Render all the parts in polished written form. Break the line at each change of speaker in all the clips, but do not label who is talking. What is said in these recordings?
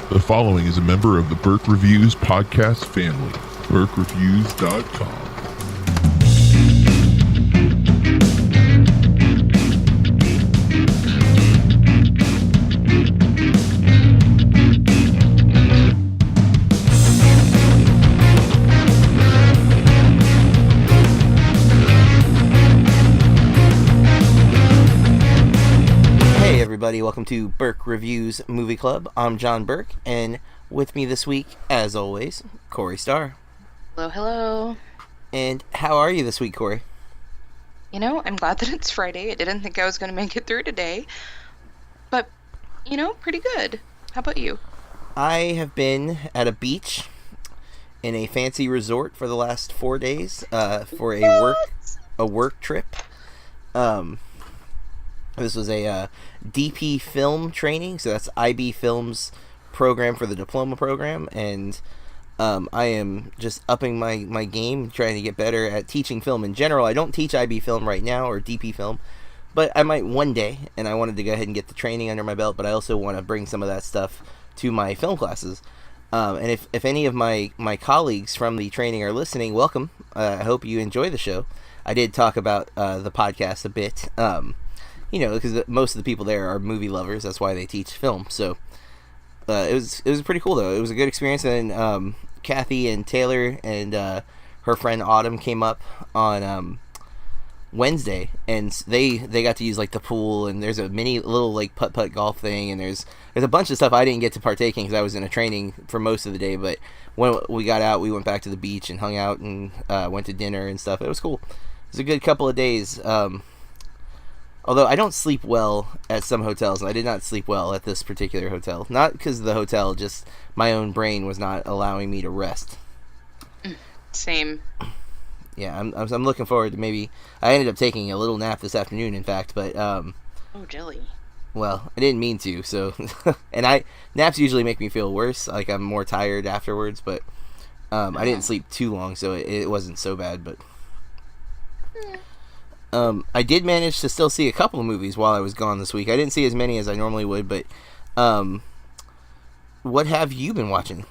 The following is a member of the Burke Reviews podcast family. BurkeReviews.com.
Everybody, welcome to Burke Reviews Movie Club. I'm John Burke, and with me this week, as always, Corey Starr.
Hello, hello.
And how are you this week, Corey?
You know, I'm glad that it's Friday. I didn't think I was going to make it through today, but, you know, pretty good. How about you?
I have been at a beach in a fancy resort for the last 4 days for a work trip. This was a DP film training, so that's IB Film's program for the diploma program, and I am just upping my game, trying to get better at teaching film in general. I don't teach IB Film right now, or DP Film, but I might one day, and I wanted to go ahead and get the training under my belt, but I also want to bring some of that stuff to my film classes. And if any of my colleagues from the training are listening, welcome. I hope you enjoy the show. I did talk about the podcast a bit, you know, because most of the people there are movie lovers. That's why they teach film. So it was pretty cool, though. It was a good experience. And Kathy and Taylor and her friend Autumn came up on Wednesday, and they got to use like the pool, and there's a mini little like putt golf thing, and there's a bunch of stuff I didn't get to partake in because I was in a training for most of the day. But when we got out, we went back to the beach and hung out and went to dinner and stuff. It was cool. It was a good couple of days. Although I don't sleep well at some hotels, and I did not sleep well at this particular hotel. Not because of the hotel, just my own brain was not allowing me to rest.
Same.
Yeah, I'm looking forward to maybe... I ended up taking a little nap this afternoon, in fact, but...
Oh, jelly.
Well, I didn't mean to, so... and naps usually make me feel worse, like I'm more tired afterwards, but I didn't sleep too long, so it wasn't so bad, but... I did manage to still see a couple of movies while I was gone this week. I didn't see as many as I normally would, but what have you been watching?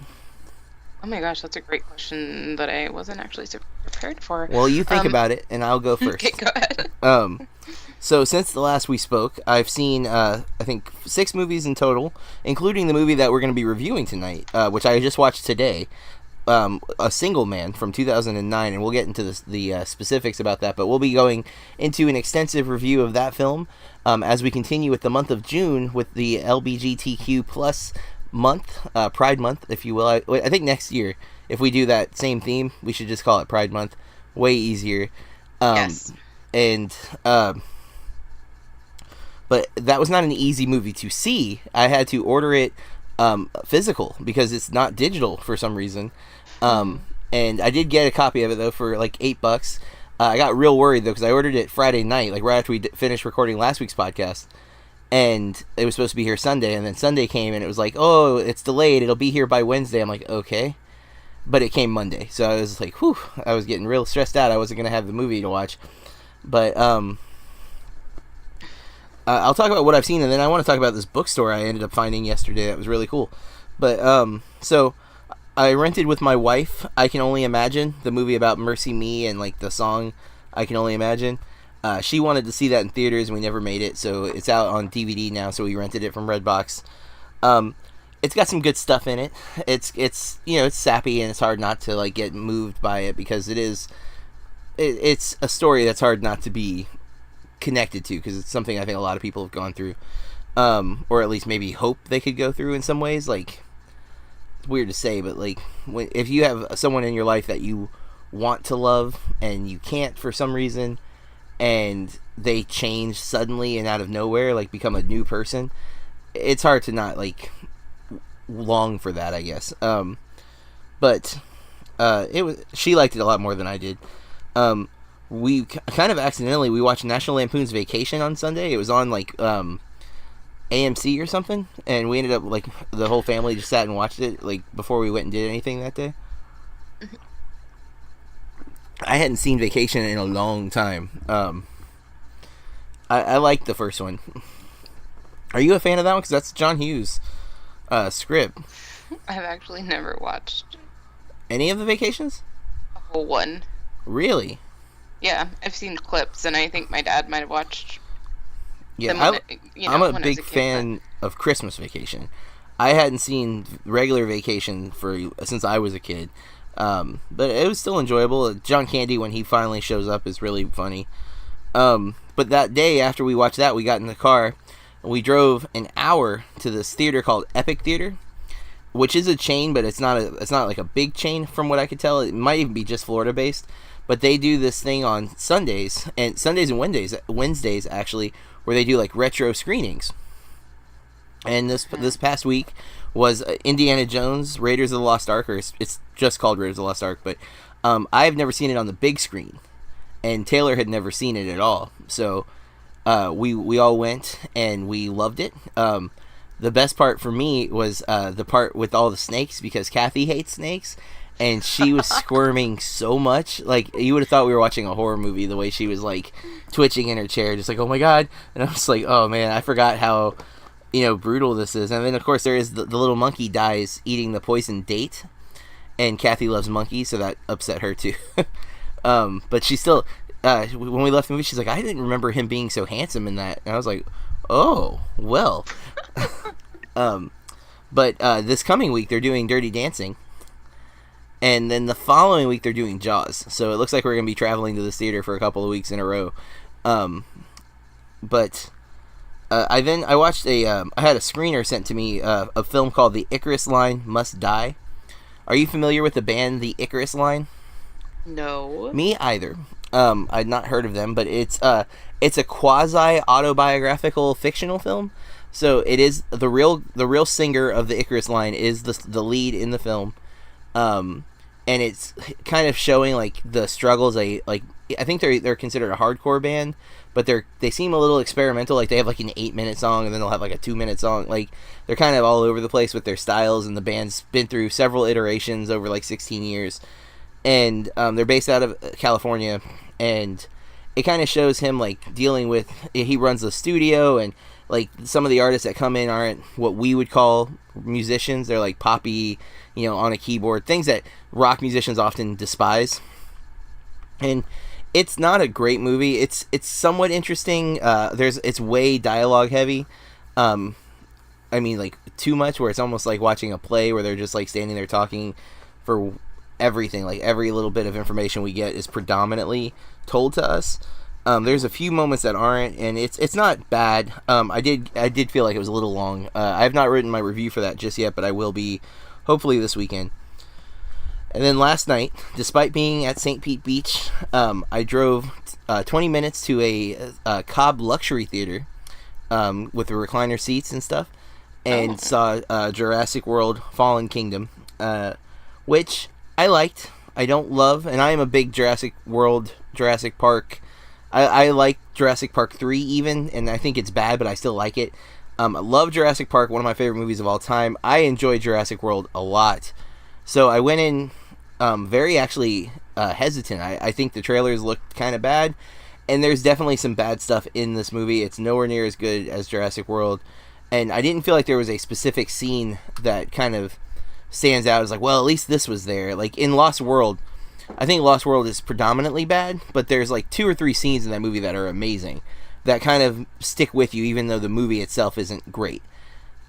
Oh my gosh, that's a great question that I wasn't actually so prepared for.
Well, you think about it, and I'll go first.
Okay, go ahead.
So since the last we spoke, I've seen, I think, 6 movies in total, including the movie that we're going to be reviewing tonight, which I just watched today. A Single Man from 2009, and we'll get into the specifics about that, but we'll be going into an extensive review of that film as we continue with the month of June with the LBGTQ plus month, Pride Month, if you will. I think next year, if we do that same theme, we should just call it Pride Month. Way easier.
Yes.
And, but that was not an easy movie to see. I had to order it physical because it's not digital for some reason. And I did get a copy of it though for like $8. I got real worried though because I ordered it Friday night, like right after we finished recording last week's podcast, and it was supposed to be here Sunday, and then Sunday came and it was like, oh, it's delayed, it'll be here by Wednesday. I'm like, okay, but it came Monday, so I was like, whew, I was getting real stressed out. I wasn't gonna have the movie to watch, but I'll talk about what I've seen, and then I want to talk about this bookstore I ended up finding yesterday that was really cool. But so I rented with my wife I Can Only Imagine, the movie about Mercy Me and like the song I Can Only Imagine. She wanted to see that in theaters, and we never made it, so it's out on DVD now, so we rented it from Redbox. It's got some good stuff in it. It's you know, it's sappy, and it's hard not to like get moved by it because it's a story that's hard not to be connected to, because it's something I think a lot of people have gone through, or at least maybe hope they could go through in some ways. Like, it's weird to say, but like if you have someone in your life that you want to love and you can't for some reason, and they change suddenly and out of nowhere, like become a new person, it's hard to not like long for that, I guess. But she liked it a lot more than I did. We kind of accidentally, we watched National Lampoon's Vacation on Sunday. It was on like AMC or something, and we ended up like the whole family just sat and watched it like before we went and did anything that day. I hadn't seen Vacation in a long time. I liked the first one. Are you a fan of that one? Because that's John Hughes. script.
I've actually never watched
Any of the Vacations?
a whole one.
Really?
Yeah, I've seen clips, and I think my dad might have watched
Yeah,
them when
I'm a
when I was
big
a kid,
fan of Christmas Vacation. I hadn't seen regular Vacation since I was a kid, but it was still enjoyable. John Candy, when he finally shows up, is really funny. But that day after we watched that, we got in the car and we drove an hour to this theater called Epic Theater, which is a chain, but it's not like a big chain from what I could tell. It might even be just Florida based, but they do this thing on Sundays and Wednesdays actually, where they do like retro screenings. And this past week was Indiana Jones, Raiders of the Lost Ark, or it's just called Raiders of the Lost Ark, but I've never seen it on the big screen, and Taylor had never seen it at all. So we all went and we loved it. The best part for me was the part with all the snakes, because Kathy hates snakes, and she was squirming so much. Like, you would have thought we were watching a horror movie, the way she was like twitching in her chair, just like, oh my god. And I was like, oh man, I forgot how brutal this is. And then of course there is the little monkey dies eating the poisoned date, and Kathy loves monkeys, so that upset her too. But she still, when we left the movie, she's like, I didn't remember him being so handsome in that. And I was like, oh well. But this coming week they're doing Dirty Dancing, and then the following week they're doing Jaws. So it looks like we're gonna be traveling to this theater for a couple of weeks in a row. But I watched I had a screener sent to me, a film called The Icarus Line Must Die. Are you familiar with the band The Icarus Line?
No.
Me either. I'd not heard of them, but it's a quasi autobiographical fictional film. So it is the real singer of the Icarus Line is the lead in the film, and it's kind of showing like the struggles. I think they're considered a hardcore band, but they seem a little experimental. Like, they have like an 8-minute song, and then they'll have like a 2-minute song. Like, they're kind of all over the place with their styles, and the band's been through several iterations over like 16 years, and they're based out of California, and it kind of shows him like dealing with. He runs the studio, and like some of the artists that come in aren't what we would call musicians. They're like poppy, on a keyboard, things that rock musicians often despise. And it's not a great movie. It's somewhat interesting. It's way dialogue heavy. I mean, like, too much, where it's almost like watching a play where they're just like standing there talking for everything. Like, every little bit of information we get is predominantly told to us. There's a few moments that aren't, and it's not bad. I did feel like it was a little long. I have not written my review for that just yet, but I will be hopefully this weekend. And then last night, despite being at St. Pete Beach, I drove 20 minutes to a Cobb Luxury Theater with the recliner seats and stuff, and saw Jurassic World Fallen Kingdom, which I liked. I don't love, and I am a big Jurassic Park. I like Jurassic Park 3 even, and I think it's bad, but I still like it. I love Jurassic Park, one of my favorite movies of all time. I enjoy Jurassic World a lot. So I went in very actually hesitant. I think the trailers looked kind of bad, and there's definitely some bad stuff in this movie. It's nowhere near as good as Jurassic World, and I didn't feel like there was a specific scene that kind of stands out as like, well, at least this was there. Like in Lost World, I think Lost World is predominantly bad, but there's like 2 or 3 scenes in that movie that are amazing, that kind of stick with you even though the movie itself isn't great.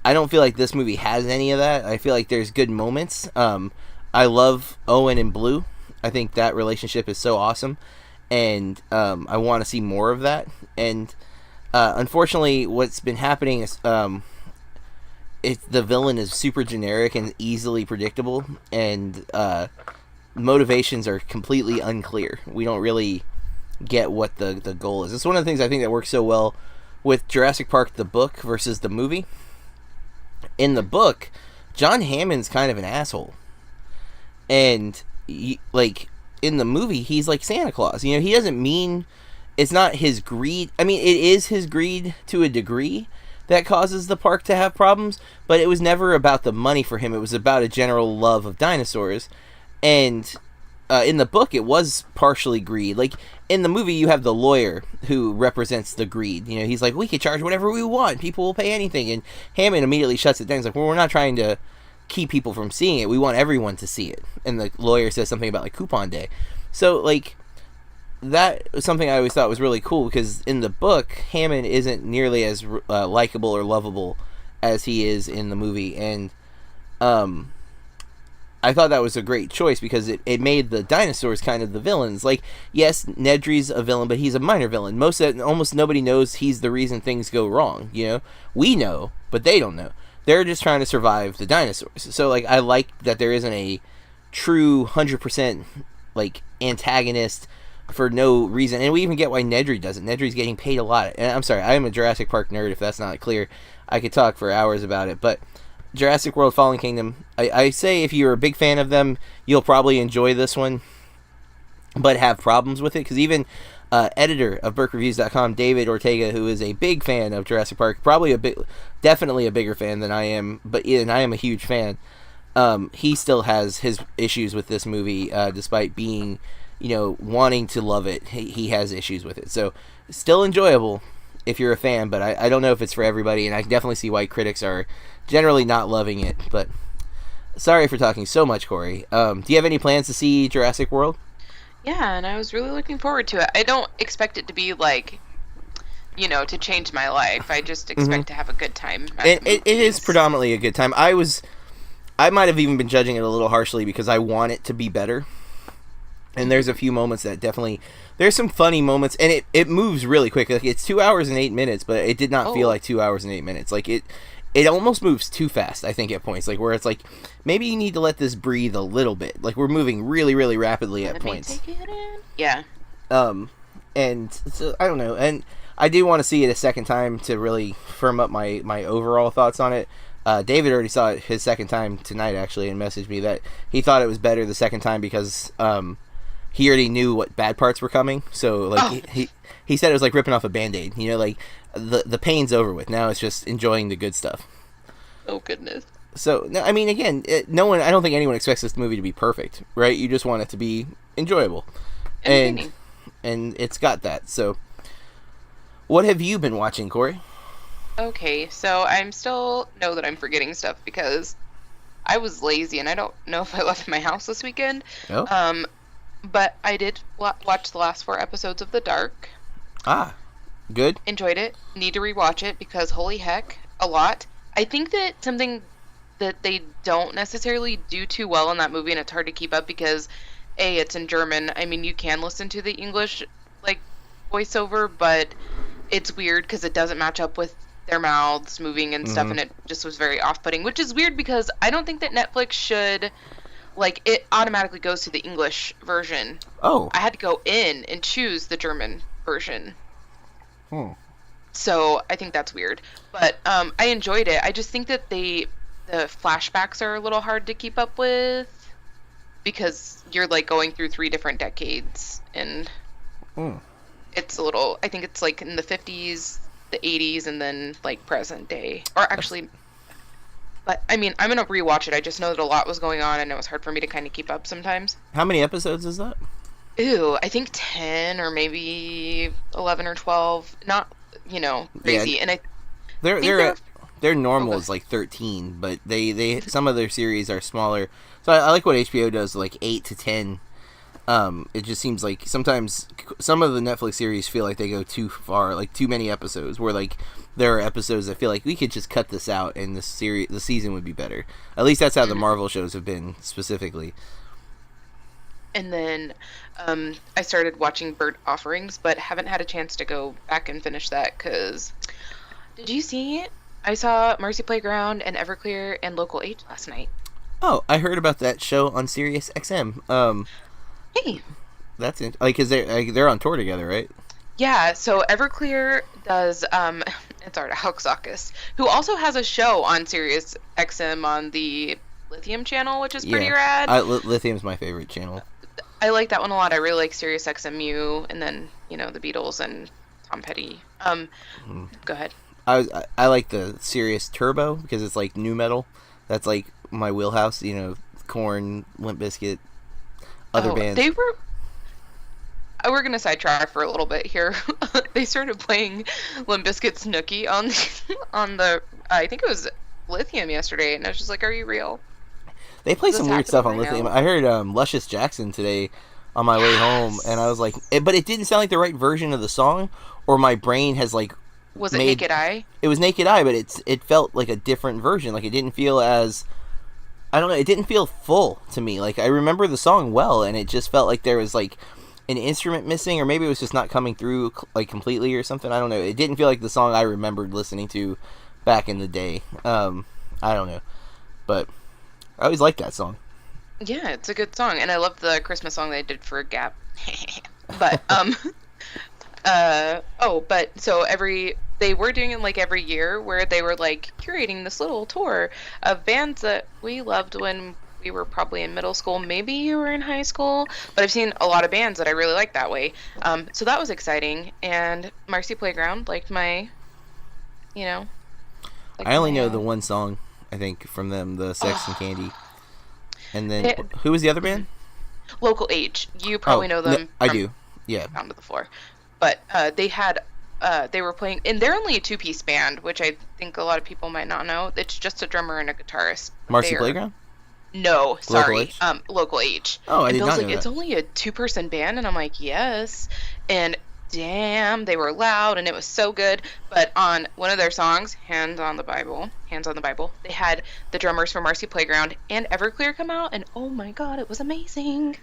I don't feel like this movie has any of that. I feel like there's good moments. I love Owen and Blue. I think that relationship is so awesome, and I want to see more of that. And unfortunately, what's been happening is the villain is super generic and easily predictable, and motivations are completely unclear. We don't really get what the goal is. It's one of the things I think that works so well with Jurassic Park the book versus the movie. In the book, John Hammond's kind of an asshole, and like in the movie, he's like Santa Claus. He doesn't mean, it's not his greed. I mean, it is his greed to a degree that causes the park to have problems, but it was never about the money for him. It was about a general love of dinosaurs. And in the book, it was partially greed. Like, in the movie, you have the lawyer who represents the greed. You know, he's like, we can charge whatever we want. People will pay anything. And Hammond immediately shuts it down. He's like, well, we're not trying to keep people from seeing it. We want everyone to see it. And the lawyer says something about, like, coupon day. So, like, that was something I always thought was really cool, because in the book, Hammond isn't nearly as likable or lovable as he is in the movie. And, I thought that was a great choice, because it made the dinosaurs kind of the villains. Like, yes, Nedry's a villain, but he's a minor villain. Almost nobody knows he's the reason things go wrong, you know? We know, but they don't know. They're just trying to survive the dinosaurs. So, like, I like that there isn't a true 100%, like, antagonist for no reason. And we even get why Nedry does it. Nedry's getting paid a lot. And I'm sorry, I am a Jurassic Park nerd, if that's not clear. I could talk for hours about it, but Jurassic World Fallen Kingdom, I say if you're a big fan of them, you'll probably enjoy this one, but have problems with it, because even editor of BurkeReviews.com, David Ortega, who is a big fan of Jurassic Park, definitely a bigger fan than I am, and I am a huge fan, he still has his issues with this movie, despite being, you know, wanting to love it. He has issues with it, so still enjoyable if you're a fan, but I don't know if it's for everybody, and I can definitely see why critics are generally not loving it. But sorry for talking so much, Corey. Do you have any plans to see Jurassic World?
Yeah, and I was really looking forward to it. I don't expect it to be like, you know, to change my life. I just expect to have a good time.
It is predominantly a good time. I might have even been judging it a little harshly, because I want it to be better. And there's a few moments that definitely... There's some funny moments, and it moves really quick. Like, it's 2 hours and 8 minutes, but it did not feel like 2 hours and 8 minutes. Like, it almost moves too fast, I think, at points. Like, where it's like, maybe you need to let this breathe a little bit. Like, we're moving really, really rapidly at points.
Take it in. Yeah.
And so, I don't know. And I do want to see it a second time to really firm up my overall thoughts on it. David already saw it his second time tonight, actually, and messaged me that he thought it was better the second time because... he already knew what bad parts were coming, so like he said it was like ripping off a Band-Aid. You know, like the pain's over with. Now it's just enjoying the good stuff.
Oh goodness.
So no, I mean, again, I don't think anyone expects this movie to be perfect, right? You just want it to be enjoyable, and it's got that. So, what have you been watching, Corey?
Okay, so I'm still know that I'm forgetting stuff because I was lazy and I don't know if I left my house this weekend.
Oh.
But I did watch the last 4 episodes of The Dark.
Ah, good.
Enjoyed it. Need to rewatch it because holy heck, a lot. I think that something that they don't necessarily do too well in that movie, and it's hard to keep up because A, it's in German. I mean, you can listen to the English like voiceover, but it's weird because it doesn't match up with their mouths moving and stuff, and it just was very off-putting, which is weird because I don't think that Netflix should... Like, it automatically goes to the English version.
Oh.
I had to go in and choose the German version. So, I think that's weird. But, I enjoyed it. I just think that the flashbacks are a little hard to keep up with. Because you're, like, going through 3 different decades. And it's a little... I think it's, like, in the 50s, the 80s, and then, like, present day. Or actually... But, I mean, I'm going to rewatch it. I just know that a lot was going on, and it was hard for me to kind of keep up sometimes.
How many episodes is that?
Ooh, I think 10 or maybe 11 or 12. Not, you know, crazy.
Yeah.
And
Their normal is like 13, but they some of their series are smaller. So I like what HBO does, like 8 to 10. It just seems like sometimes some of the Netflix series feel like they go too far, like too many episodes, where like there are episodes that feel like we could just cut this out and the season would be better. At least that's how the Marvel shows have been specifically.
And then I started watching Bird Offerings, but haven't had a chance to go back and finish that because... Did you see it? I saw Marcy Playground and Everclear and Local 8 last night.
Oh, I heard about that show on Sirius XM.
Hey.
That's it. Like, cause they're on tour together, right?
Yeah, so Everclear does, it's Art Alexakis, who also has a show on Sirius XM on the Lithium channel, which is pretty rad.
Lithium's my favorite channel.
I like that one a lot. I really like Sirius XMU, and then, you know, the Beatles and Tom Petty. Go ahead.
I like the Sirius Turbo, because it's like new metal. That's like my wheelhouse, you know, Korn, Limp Bizkit. other bands.
They were. We're gonna sidetrack for a little bit here. They started playing Limp Bizkit's Nookie on on the I think it was Lithium yesterday, and I was just like, "Are you real?"
They play some weird stuff on
right
Lithium.
now?
I heard Luscious Jackson today on my way home, and I was like, but it didn't sound like the right version of the song, or my brain has like
Was it Naked Eye?
It was Naked Eye, but it felt like a different version. Like it didn't feel as, I don't know, it didn't feel full to me. Like I remember the song well, and it just felt like there was like an instrument missing, or maybe it was just not coming through like completely or something. I don't know. It didn't feel like the song I remembered listening to back in the day. I don't know, but I always liked that song.
Yeah, it's a good song, and I love the Christmas song they did for Gap. But but so they were doing it like every year, where they were like curating this little tour of bands that we loved when we were probably in middle school. Maybe you were in high school, but I've seen a lot of bands that I really like that way. So that was exciting, and Marcy Playground liked my,
I only know the one song, I think, from them, the Sex and Candy. And then, who was the other band?
Local H. You probably know them.
No, I do. Yeah.
Down to the floor. But they were playing, and they're only a two-piece band, which I think a lot of people might not know. It's just a drummer and a guitarist.
Marcy Playground?
No, sorry.
Local H?
Local H.
Oh, I
and
did
Bill's
not
like,
know
it's
that.
only a two-person band, and I'm like, yes. And damn, they were loud, and it was so good. But on one of their songs, Hands on the Bible, they had the drummers from Marcy Playground and Everclear come out, and oh my god, it was amazing.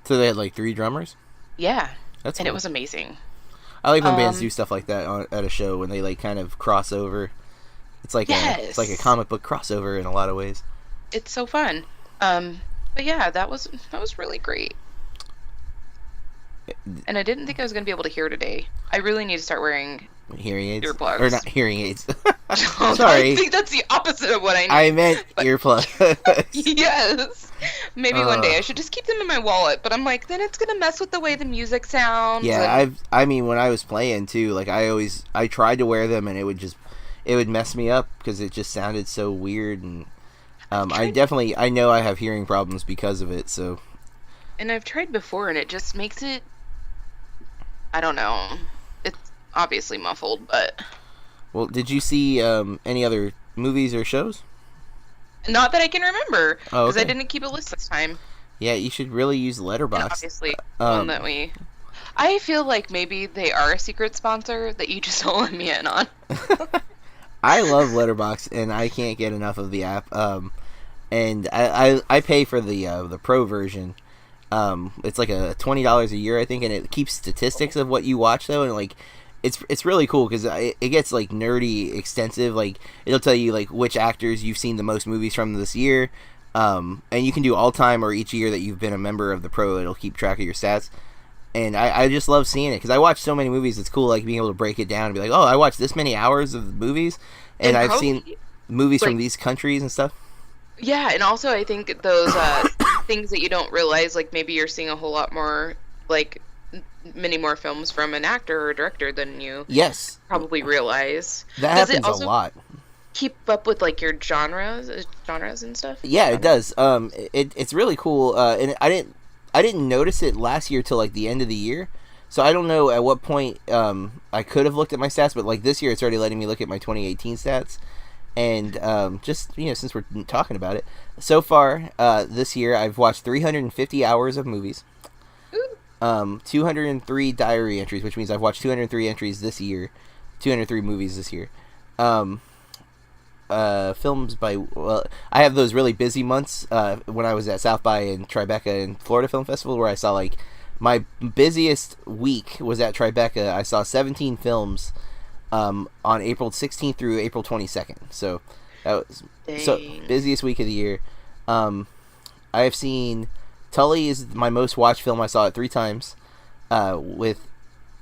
So they had like 3 drummers?
Yeah.
That's
and
cool.
it was amazing.
I like when bands do stuff like that at a show, when they like kind of cross over. It's like it's like a comic book crossover in a lot of ways.
It's so fun. But yeah, that was really great. And I didn't think I was going to be able to hear today. I really need to start wearing
hearing aids.
Earplugs.
Or not hearing aids.
Sorry. I think that's the opposite of what I need.
I meant earplugs.
Yes. Maybe one day I should just keep them in my wallet, but I'm like, then it's going to mess with the way the music sounds.
Yeah, I mean, when I was playing too, like I tried to wear them, and it would mess me up because it just sounded so weird, and I know I have hearing problems because of it, so.
And I've tried before, and it just makes it, I don't know. It's obviously muffled, but.
Well, did you see any other movies or shows?
Not that I can remember, because
okay.
I didn't keep a list this time.
Yeah, you should really use Letterboxd.
And obviously, one that we. I feel like maybe they are a secret sponsor that you just don't let me in on.
I love Letterboxd, and I can't get enough of the app. And I pay for the pro version. It's like a $20 a year, I think, and it keeps statistics of what you watch though, and like it's really cool because it gets like nerdy extensive. Like it'll tell you like which actors you've seen the most movies from this year, and you can do all time or each year that you've been a member of the pro. It'll keep track of your stats, and I just love seeing it because I watch so many movies. It's cool like being able to break it down and be like, oh, I watched this many hours of movies, and I've seen movies from these countries and stuff.
Yeah, and also I think those things that you don't realize, like maybe you're seeing a whole lot more, like many more films from an actor or director than you probably realize.
That
does
happens
it also
a lot.
Keep up with like your genres and stuff?
Yeah, it does. It's really cool. And I didn't notice it last year till like the end of the year. So I don't know at what point I could have looked at my stats, but like this year it's already letting me look at my 2018 stats. And just since we're talking about it, so far this year I've watched 350 hours of movies, 203 diary entries, which means I've watched 203 entries this year, 203 movies this year. Films by I have those really busy months when I was at South by and Tribeca and Florida Film Festival, where I saw like my busiest week was at Tribeca. I saw 17 films. On April 16th through April 22nd. So that was busiest week of the year. I have seen Tully is my most watched film. I saw it 3 times. With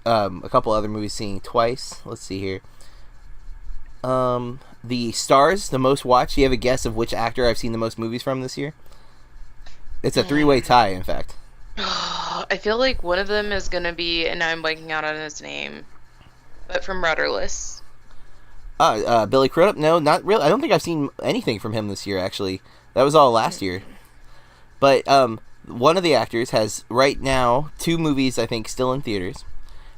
a couple other movies seeing twice. Let's see here. The Stars, the most watched. Do you have a guess of which actor I've seen the most movies from this year? It's a 3-way tie, in fact.
I feel like one of them is gonna be, and I'm blanking out on his name. But from Rudderless.
Billy Crudup? No, not really. I don't think I've seen anything from him this year, actually. That was all last year. But one of the actors has right now 2 movies I think still in theaters,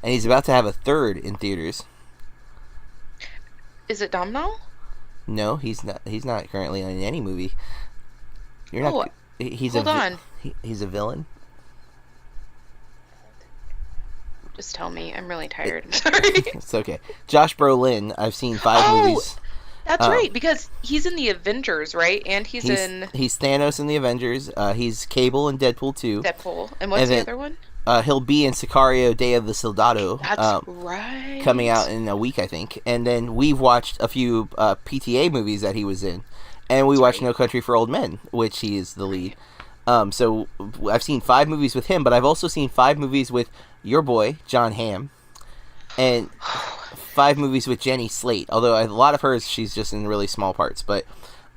and he's about to have a 3rd in theaters.
Is it Domhnall?
No, he's not. He's not currently in any movie. You're not.
Oh,
He's
hold on.
He's a villain.
Just tell me. I'm really tired. I'm sorry.
It's okay. Josh Brolin. I've seen 5 movies.
That's right, because he's in the Avengers, right? And he's in
He's Thanos in the Avengers. He's Cable in Deadpool 2.
Deadpool. And what's the other one?
He'll be in Sicario: Day of the Soldado.
That's right.
Coming out in a week, I think. And then we've watched a few PTA movies that he was in, and we watched No Country for Old Men, which he is the lead. So I've seen 5 movies with him, but I've also seen 5 movies with your boy John Hamm, and 5 movies with Jenny Slate. Although a lot of hers, she's just in really small parts. But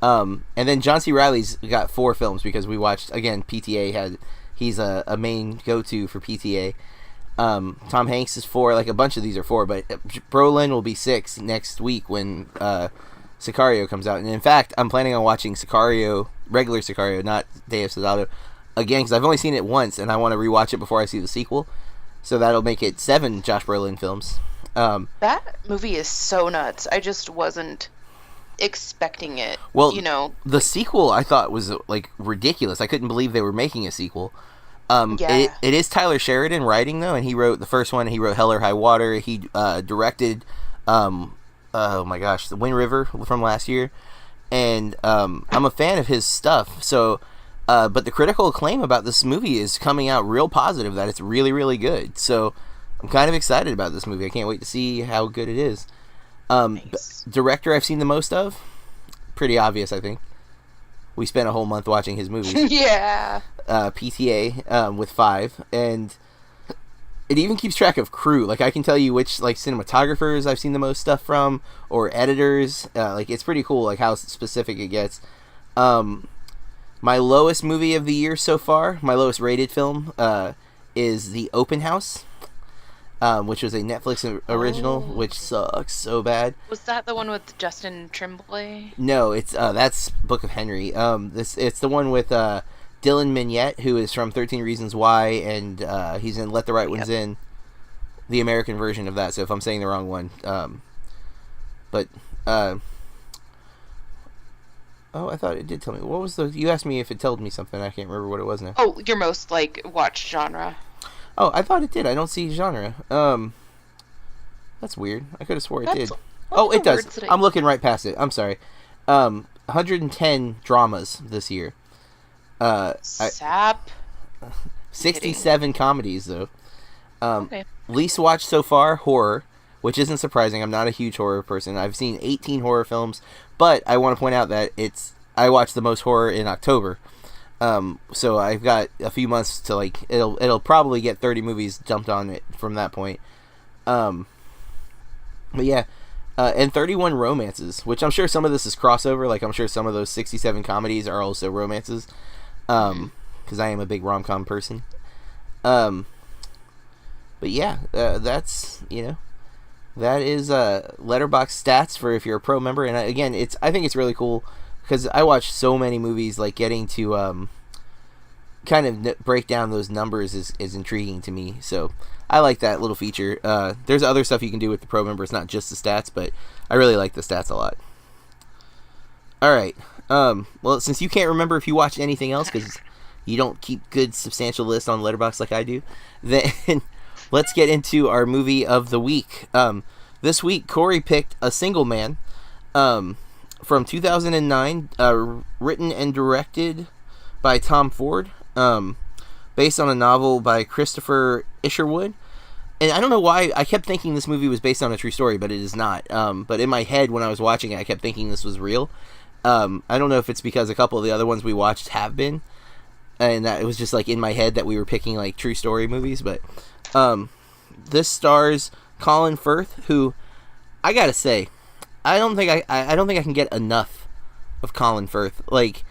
and then John C. Reilly's got 4 films because we watched again. PTA had. He's a main go-to for PTA. Tom Hanks is 4. Like, a bunch of these are 4. But Brolin will be 6 next week when Sicario comes out. And, in fact, I'm planning on watching Sicario, regular Sicario, not Day of Soldado, again. Because I've only seen it once, and I want to rewatch it before I see the sequel. So that'll make it 7 Josh Brolin films.
That movie is so nuts. I just wasn't expecting it.
Well, the sequel I thought was like ridiculous. I couldn't believe they were making a sequel. It is Tyler Sheridan writing though, and he wrote the first one. He wrote Hell or High Water. He directed oh my gosh, The Wind River from last year, and I'm a fan of his stuff. So but the critical acclaim about this movie is coming out real positive, that it's really, really good. So I'm kind of excited about this movie. I can't wait to see how good it is.
Nice.
Director I've seen the most of, pretty obvious, I think. We spent a whole month watching his movies.
Yeah.
PTA with 5, and it even keeps track of crew. Like, I can tell you which like cinematographers I've seen the most stuff from, or editors. Like, it's pretty cool, like how specific it gets. My lowest movie of the year so far, my lowest rated film, is The Open House. Which was a Netflix original, which sucks so bad.
Was that the one with Justin Tremblay?
No, it's that's Book of Henry. It's the one with Dylan Mignette, who is from 13 Reasons Why, and he's in Let the Right Ones In, the American version of that. So if I'm saying the wrong one, but oh, I thought it did tell me. What was the? You asked me if it told me something. I can't remember what it was now.
Oh, your most watched genre.
Oh, I thought it did. I don't see genre. That's weird. I could have swore it did. Oh, it does. I'm looking right past it. I'm sorry. 110 dramas this year.
Sap.
67 comedies, though.
Okay.
Least watched so far, horror, which isn't surprising. I'm not a huge horror person. I've seen 18 horror films, but I want to point out that I watched the most horror in October. So I've got a few months to it'll probably get 30 movies dumped on it from that point. But yeah, and 31 romances, which I'm sure some of this is crossover. Like, I'm sure some of those 67 comedies are also romances. Because I am a big rom-com person. But yeah, that's, that is Letterboxd stats for if you're a pro member. And again, I think it's really cool. Because I watch so many movies, like, getting to kind of break down those numbers is intriguing to me. So I like that little feature. There's other stuff you can do with the pro members, not just the stats, but I really like the stats a lot. All right. Well, since you can't remember if you watched anything else, because you don't keep good substantial lists on Letterboxd like I do, then let's get into our movie of the week. This week, Corey picked A Single Man. From 2009, written and directed by Tom Ford, based on a novel by Christopher Isherwood. And I don't know why I kept thinking this movie was based on a true story, but it is not. But in my head, when I was watching it, I kept thinking this was real. I don't know if it's because a couple of the other ones we watched have been, and that it was just like in my head that we were picking like true story movies. But this stars Colin Firth, who I gotta say, I don't think I can get enough of Colin Firth. Like,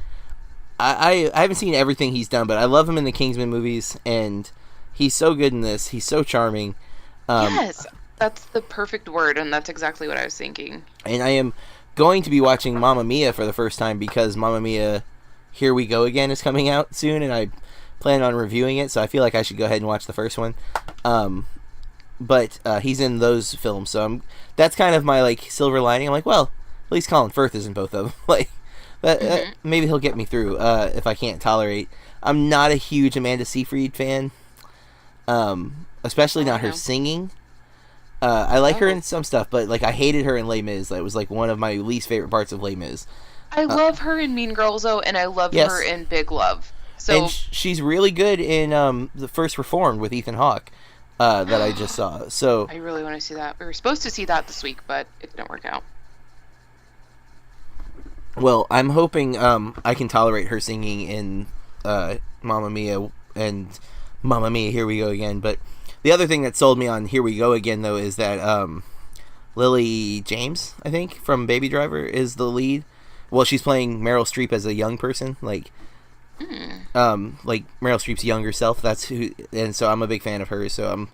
I haven't seen everything he's done, but I love him in the Kingsman movies, and he's so good in this. He's so charming.
Yes, that's the perfect word, and that's exactly what I was thinking.
And I am going to be watching Mamma Mia for the first time because Mamma Mia, Here We Go Again is coming out soon, and I plan on reviewing it, so I feel like I should go ahead and watch the first one. But he's in those films, so that's kind of my like silver lining. I'm like, well, at least Colin Firth is in both of them. Like that, maybe he'll get me through if I can't tolerate. I'm not a huge Amanda Seyfried fan, especially not her singing. I like her in some stuff, but like I hated her in Les Mis. That was like one of my least favorite parts of Les Mis.
I love her in Mean Girls though, and I love her in Big Love. So
and she's really good in the First Reformed with Ethan Hawke. That I just saw. So
I really want to see that. We were supposed to see that this week, but it didn't work out.
Well, I'm hoping I can tolerate her singing in Mamma Mia and Mamma Mia, Here We Go Again. But the other thing that sold me on Here We Go Again, though, is that Lily James, I think, from Baby Driver, is the lead. Well, she's playing Meryl Streep as a young person, like Meryl Streep's younger self. That's who, and so I'm a big fan of hers. So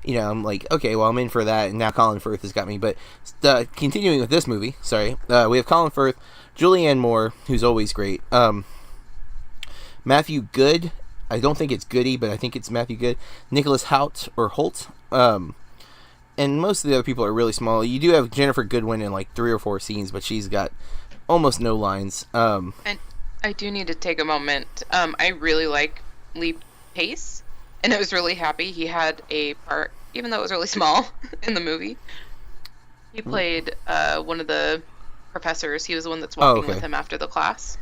I'm like, okay, well, I'm in for that. And now Colin Firth has got me. But continuing with this movie, we have Colin Firth, Julianne Moore, who's always great. Matthew Good, I don't think it's Goody, but I think it's Matthew Good. Nicholas Hoult, and most of the other people are really small. You do have Jennifer Goodwin in like 3 or 4 scenes, but she's got almost no lines.
And I do need to take a moment. I really like Lee Pace, and I was really happy he had a part, even though it was really small, in the movie. He played one of the professors. He was the one that's walking with him after the class.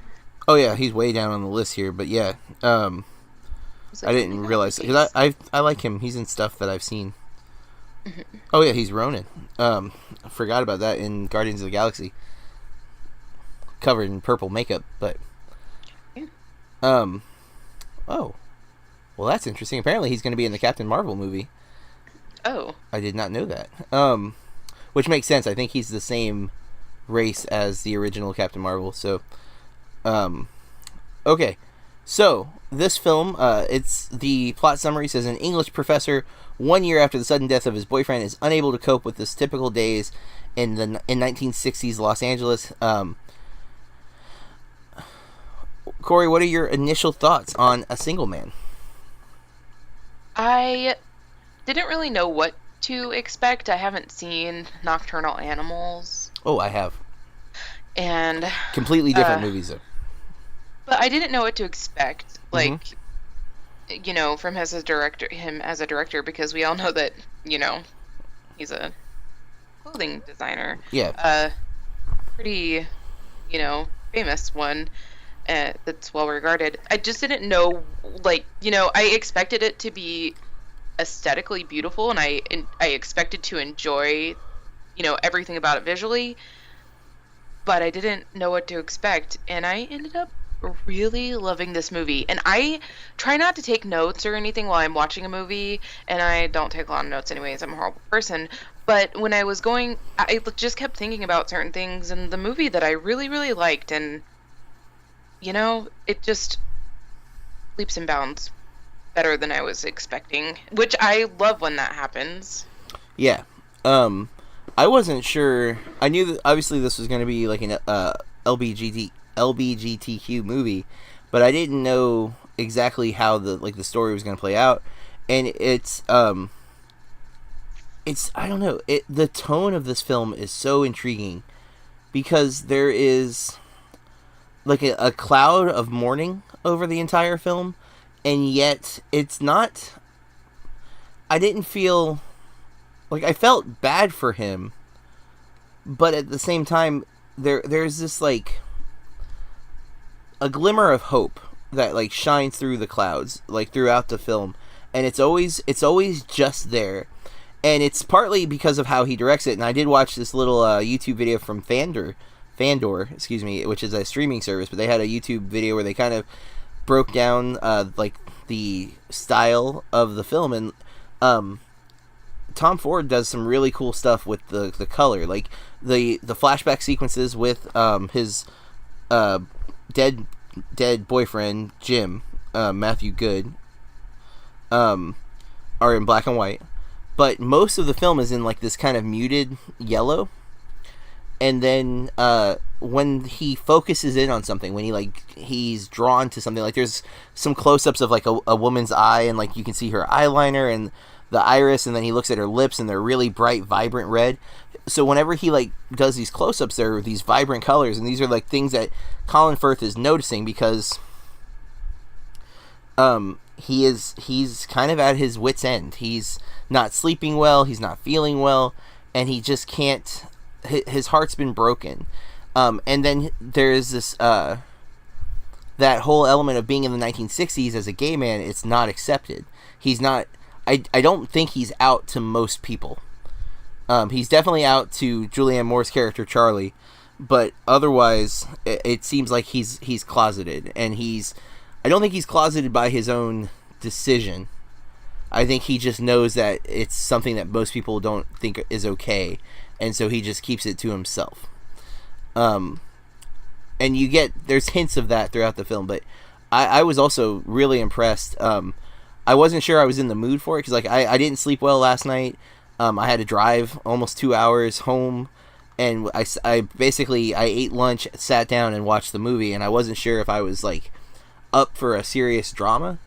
Oh yeah, he's way down on the list here, but yeah, I didn't realize because I like him. He's in stuff that I've seen. Mm-hmm. Oh yeah, he's Ronan. I forgot about that in Guardians of the Galaxy, covered in purple makeup, but. Oh, well, that's interesting. Apparently, he's going to be in the Captain Marvel movie.
Oh,
I did not know that. Which makes sense. I think he's the same race as the original Captain Marvel. So, okay. So this film, it's the plot summary says an English professor, 1 year after the sudden death of his boyfriend, is unable to cope with his typical days in 1960s Los Angeles. Corey, what are your initial thoughts on A Single Man?
I didn't really know what to expect. I haven't seen Nocturnal Animals.
Oh, I have.
And
completely different movies, though.
But I didn't know what to expect, like, from him as a director, because we all know that, he's a clothing designer.
Yeah.
Pretty, famous one. That's well regarded. I just didn't know, I expected it to be aesthetically beautiful, and I expected to enjoy, everything about it visually, but I didn't know what to expect, and I ended up really loving this movie. And I try not to take notes or anything while I'm watching a movie, and I don't take a lot of notes anyways. I'm a horrible person. But when I was going, I just kept thinking about certain things in the movie that I really, really liked, and it just leaps and bounds better than I was expecting, which I love when that happens.
Yeah. I wasn't sure. I knew that obviously this was going to be like an LBGTQ movie, but I didn't know exactly how the story was going to play out. And it's I don't know. The tone of this film is so intriguing because there is like a cloud of mourning over the entire film, and yet it's not. I didn't feel like I felt bad for him, but at the same time, there's this like a glimmer of hope that like shines through the clouds like throughout the film, and it's always just there. And it's partly because of how he directs it. And I did watch this little YouTube video from Fandor, which is a streaming service, but they had a YouTube video where they kind of broke down like the style of the film, and Tom Ford does some really cool stuff with the color, like the flashback sequences with his dead boyfriend Jim, Matthew Good, are in black and white, but most of the film is in like this kind of muted yellow. and then when he focuses in on something, when he's drawn to something, like there's some close-ups of like a woman's eye, and like you can see her eyeliner and the iris, and then he looks at her lips and they're really bright, vibrant red. So whenever he like does these close-ups, there are these vibrant colors, and these are like things that Colin Firth is noticing because he's kind of at his wit's end. He's not sleeping well, he's not feeling well, and he just can't. His heart's been broken. And then there's this that whole element of being in the 1960s as a gay man. It's not accepted. He's not. I don't think he's out to most people. He's definitely out to Julianne Moore's character Charlie, but otherwise it seems like he's closeted, and I don't think he's closeted by his own decision. I think he just knows that it's something that most people don't think is okay, and so he just keeps it to himself. And there's hints of that throughout the film, but I was also really impressed. I wasn't sure I was in the mood for it, because like I didn't sleep well last night. I had to drive almost 2 hours home, and I basically ate lunch, sat down, and watched the movie, and I wasn't sure if I was like up for a serious drama.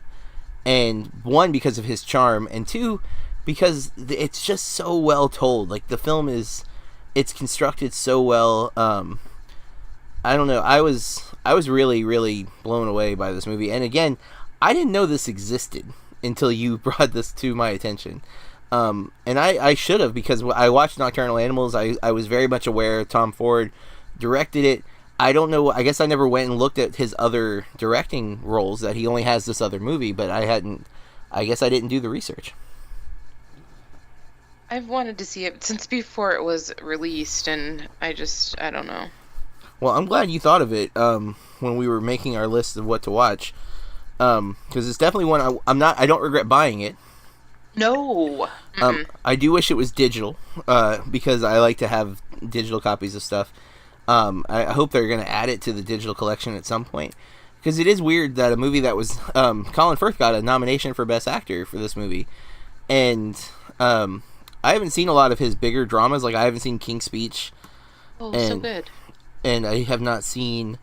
And one, because of his charm, and two, because it's just so well told. Like the film it's constructed so well. I don't know. I was really, really blown away by this movie. And again, I didn't know this existed until you brought this to my attention. And I should have, because I watched Nocturnal Animals. I was very much aware Tom Ford directed it. I don't know. I guess I never went and looked at his other directing roles, that he only has this other movie, but I guess I didn't do the research.
I've wanted to see it since before it was released, and I don't know.
Well, I'm glad you thought of it when we were making our list of what to watch, because it's definitely one I don't regret buying it.
No.
I do wish it was digital, because I like to have digital copies of stuff. I hope they're going to add it to the digital collection at some point, because it is weird that a movie that was Colin Firth got a nomination for Best Actor for this movie, and I haven't seen a lot of his bigger dramas. Like I haven't seen King's Speech.
So good.
And I have not seen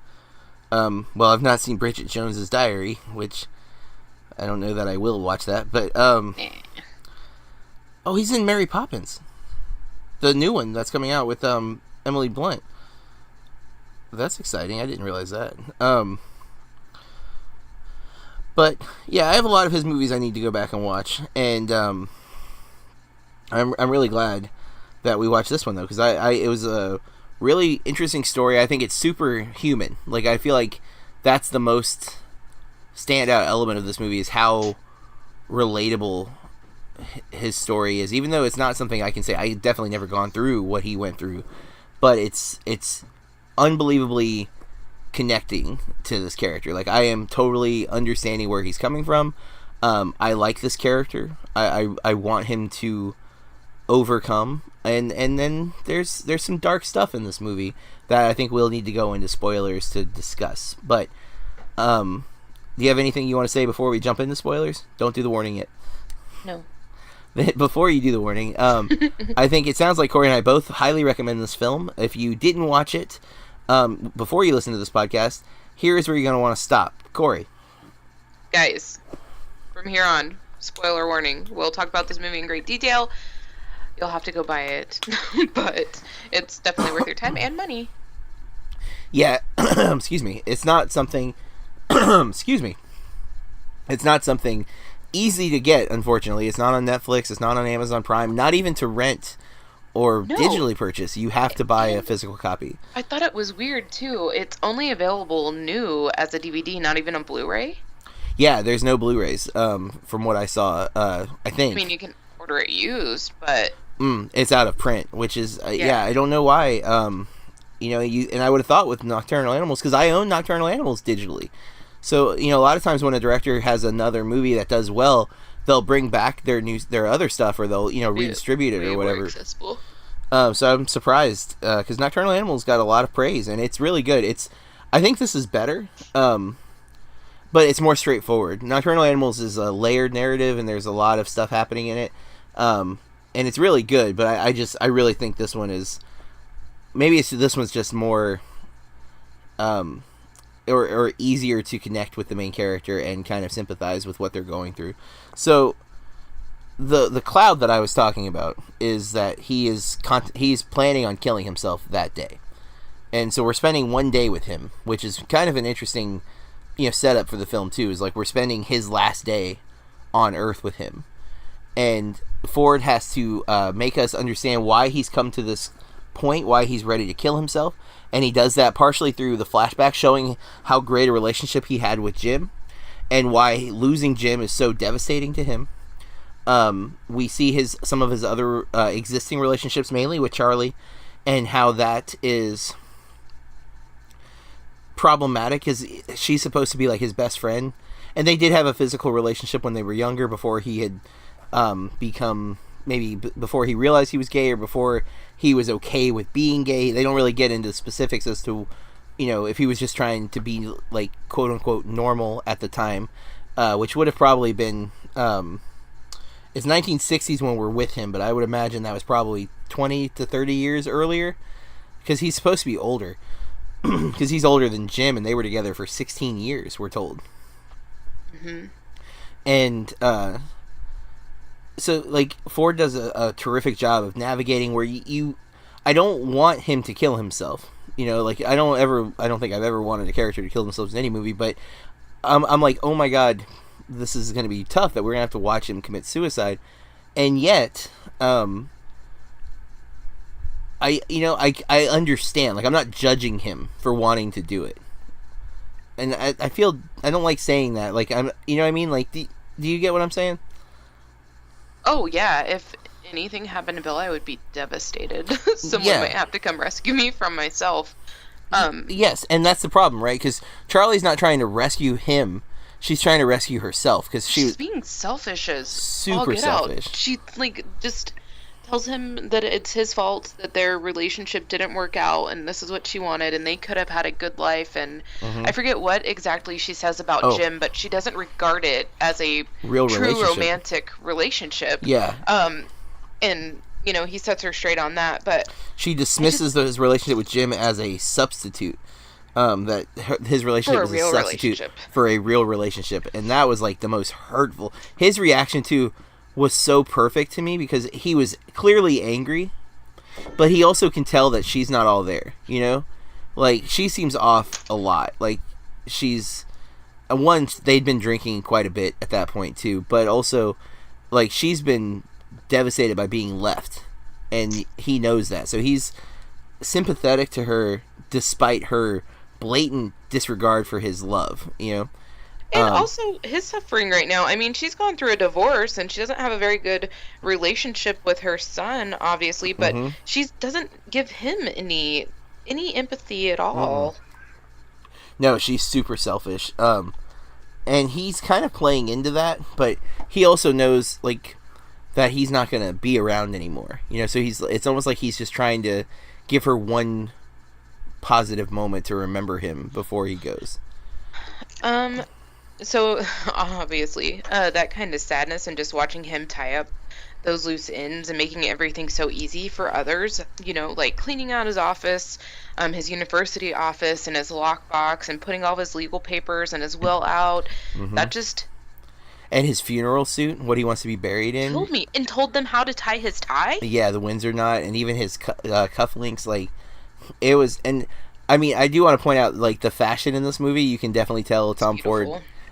I've not seen Bridget Jones's Diary, which I don't know that I will watch that, but he's in Mary Poppins, the new one that's coming out with Emily Blunt. That's exciting. I didn't realize that. But yeah, I have a lot of his movies I need to go back and watch, and I'm really glad that we watched this one though, because it was a really interesting story. I think it's super human. Like I feel like that's the most standout element of this movie, is how relatable his story is. Even though it's not something I can say, I definitely never gone through what he went through, but it's unbelievably connecting to this character. Like I am totally understanding where he's coming from. I like this character. I want him to overcome, and then there's some dark stuff in this movie that I think we'll need to go into spoilers to discuss. But do you have anything you want to say before we jump into spoilers? Don't do the warning yet.
No.
Before you do the warning, I think it sounds like Corey and I both highly recommend this film. If you didn't watch it before you listen to this podcast, here is where you're going to want to stop. Corey.
Guys, from here on, spoiler warning. We'll talk about this movie in great detail. You'll have to go buy it, but it's definitely worth your time and money.
Yeah, excuse me. It's not something... excuse me. It's not something easy to get, unfortunately. It's not on Netflix. It's not on Amazon Prime. Not even to rent or digitally purchase. You have to buy a physical copy. I
thought it was weird, too. It's only available new as a DVD, not even on Blu-ray.
Yeah, there's no Blu-rays, from what I saw, I think.
I mean, you can order it used, but...
it's out of print, which is... I don't know why. And I would have thought with Nocturnal Animals, because I own Nocturnal Animals digitally. So, a lot of times when a director has another movie that does well, they'll bring back their other stuff, or they'll, redistribute it or whatever.
Accessible.
So I'm surprised, because Nocturnal Animals got a lot of praise, and it's really good. I think this is better, but it's more straightforward. Nocturnal Animals is a layered narrative, and there's a lot of stuff happening in it, and it's really good, but I really think this one is maybe this one's just more, or easier to connect with the main character and kind of sympathize with what they're going through. So the cloud that I was talking about is that he's planning on killing himself that day, and so we're spending one day with him, which is kind of an interesting, setup for the film too. Is like we're spending his last day on Earth with him, and Ford has to make us understand why he's come to this point, why he's ready to kill himself, and he does that partially through the flashback showing how great a relationship he had with Jim, and why losing Jim is so devastating to him. We see some of his other existing relationships, mainly with Charlie, and how that is problematic, because she's supposed to be like his best friend, and they did have a physical relationship when they were younger, before he had become, maybe before he realized he was gay, or before he was okay with being gay. They don't really get into specifics as to, if he was just trying to be like quote unquote normal at the time, which would have probably been, it's 1960s when we're with him, but I would imagine that was probably 20 to 30 years earlier, because he's supposed to be older, because he's older than Jim, and they were together for 16 years, we're told.
Mm-hmm.
And so like Ford does a terrific job of navigating where I don't want him to kill himself, like I don't think I've ever wanted a character to kill themselves in any movie, but I'm like, oh my god, this is going to be tough, that we're going to have to watch him commit suicide. And yet I understand, like I'm not judging him for wanting to do it, and I feel, I don't like saying that, like I'm, what I mean, like do you get what I'm saying?
Oh yeah, if anything happened to Bill, I would be devastated. Someone might have to come rescue me from myself.
Yes, and that's the problem, right? Because Charlie's not trying to rescue him; she's trying to rescue herself, because she's
being selfish as
super selfish.
She just tells him that it's his fault that their relationship didn't work out, and this is what she wanted, and they could have had a good life. And I forget what exactly she says about Jim, but she doesn't regard it as a
real
true romantic relationship.
Yeah.
And he sets her straight on that, but
she dismisses his relationship with Jim as a substitute. That his relationship is a substitute for a real relationship, and that was like the most hurtful. His reaction to was so perfect to me, because he was clearly angry, but he also can tell that she's not all there, like she seems off a lot. Like she's, once they'd been drinking quite a bit at that point too, but also like she's been devastated by being left, and he knows that, so he's sympathetic to her despite her blatant disregard for his love,
And also his suffering right now. I mean, she's gone through a divorce, and she doesn't have a very good relationship with her son, obviously, but she doesn't give him any empathy at all.
No, she's super selfish. And he's kind of playing into that, but he also knows like that he's not going to be around anymore. So it's almost like he's just trying to give her one positive moment to remember him before he goes.
So obviously, that kind of sadness and just watching him tie up those loose ends and making everything so easy for others, like cleaning out his office, his university office, and his lockbox, and putting all of his legal papers and his will out. That just...
And his funeral suit, what he wants to be buried in.
Told me, and told them how to tie his tie?
Yeah, the Windsor knot, and even his cufflinks, like, it was... And, I mean, I do want to point out, like, the fashion in this movie, you can definitely tell Tom Ford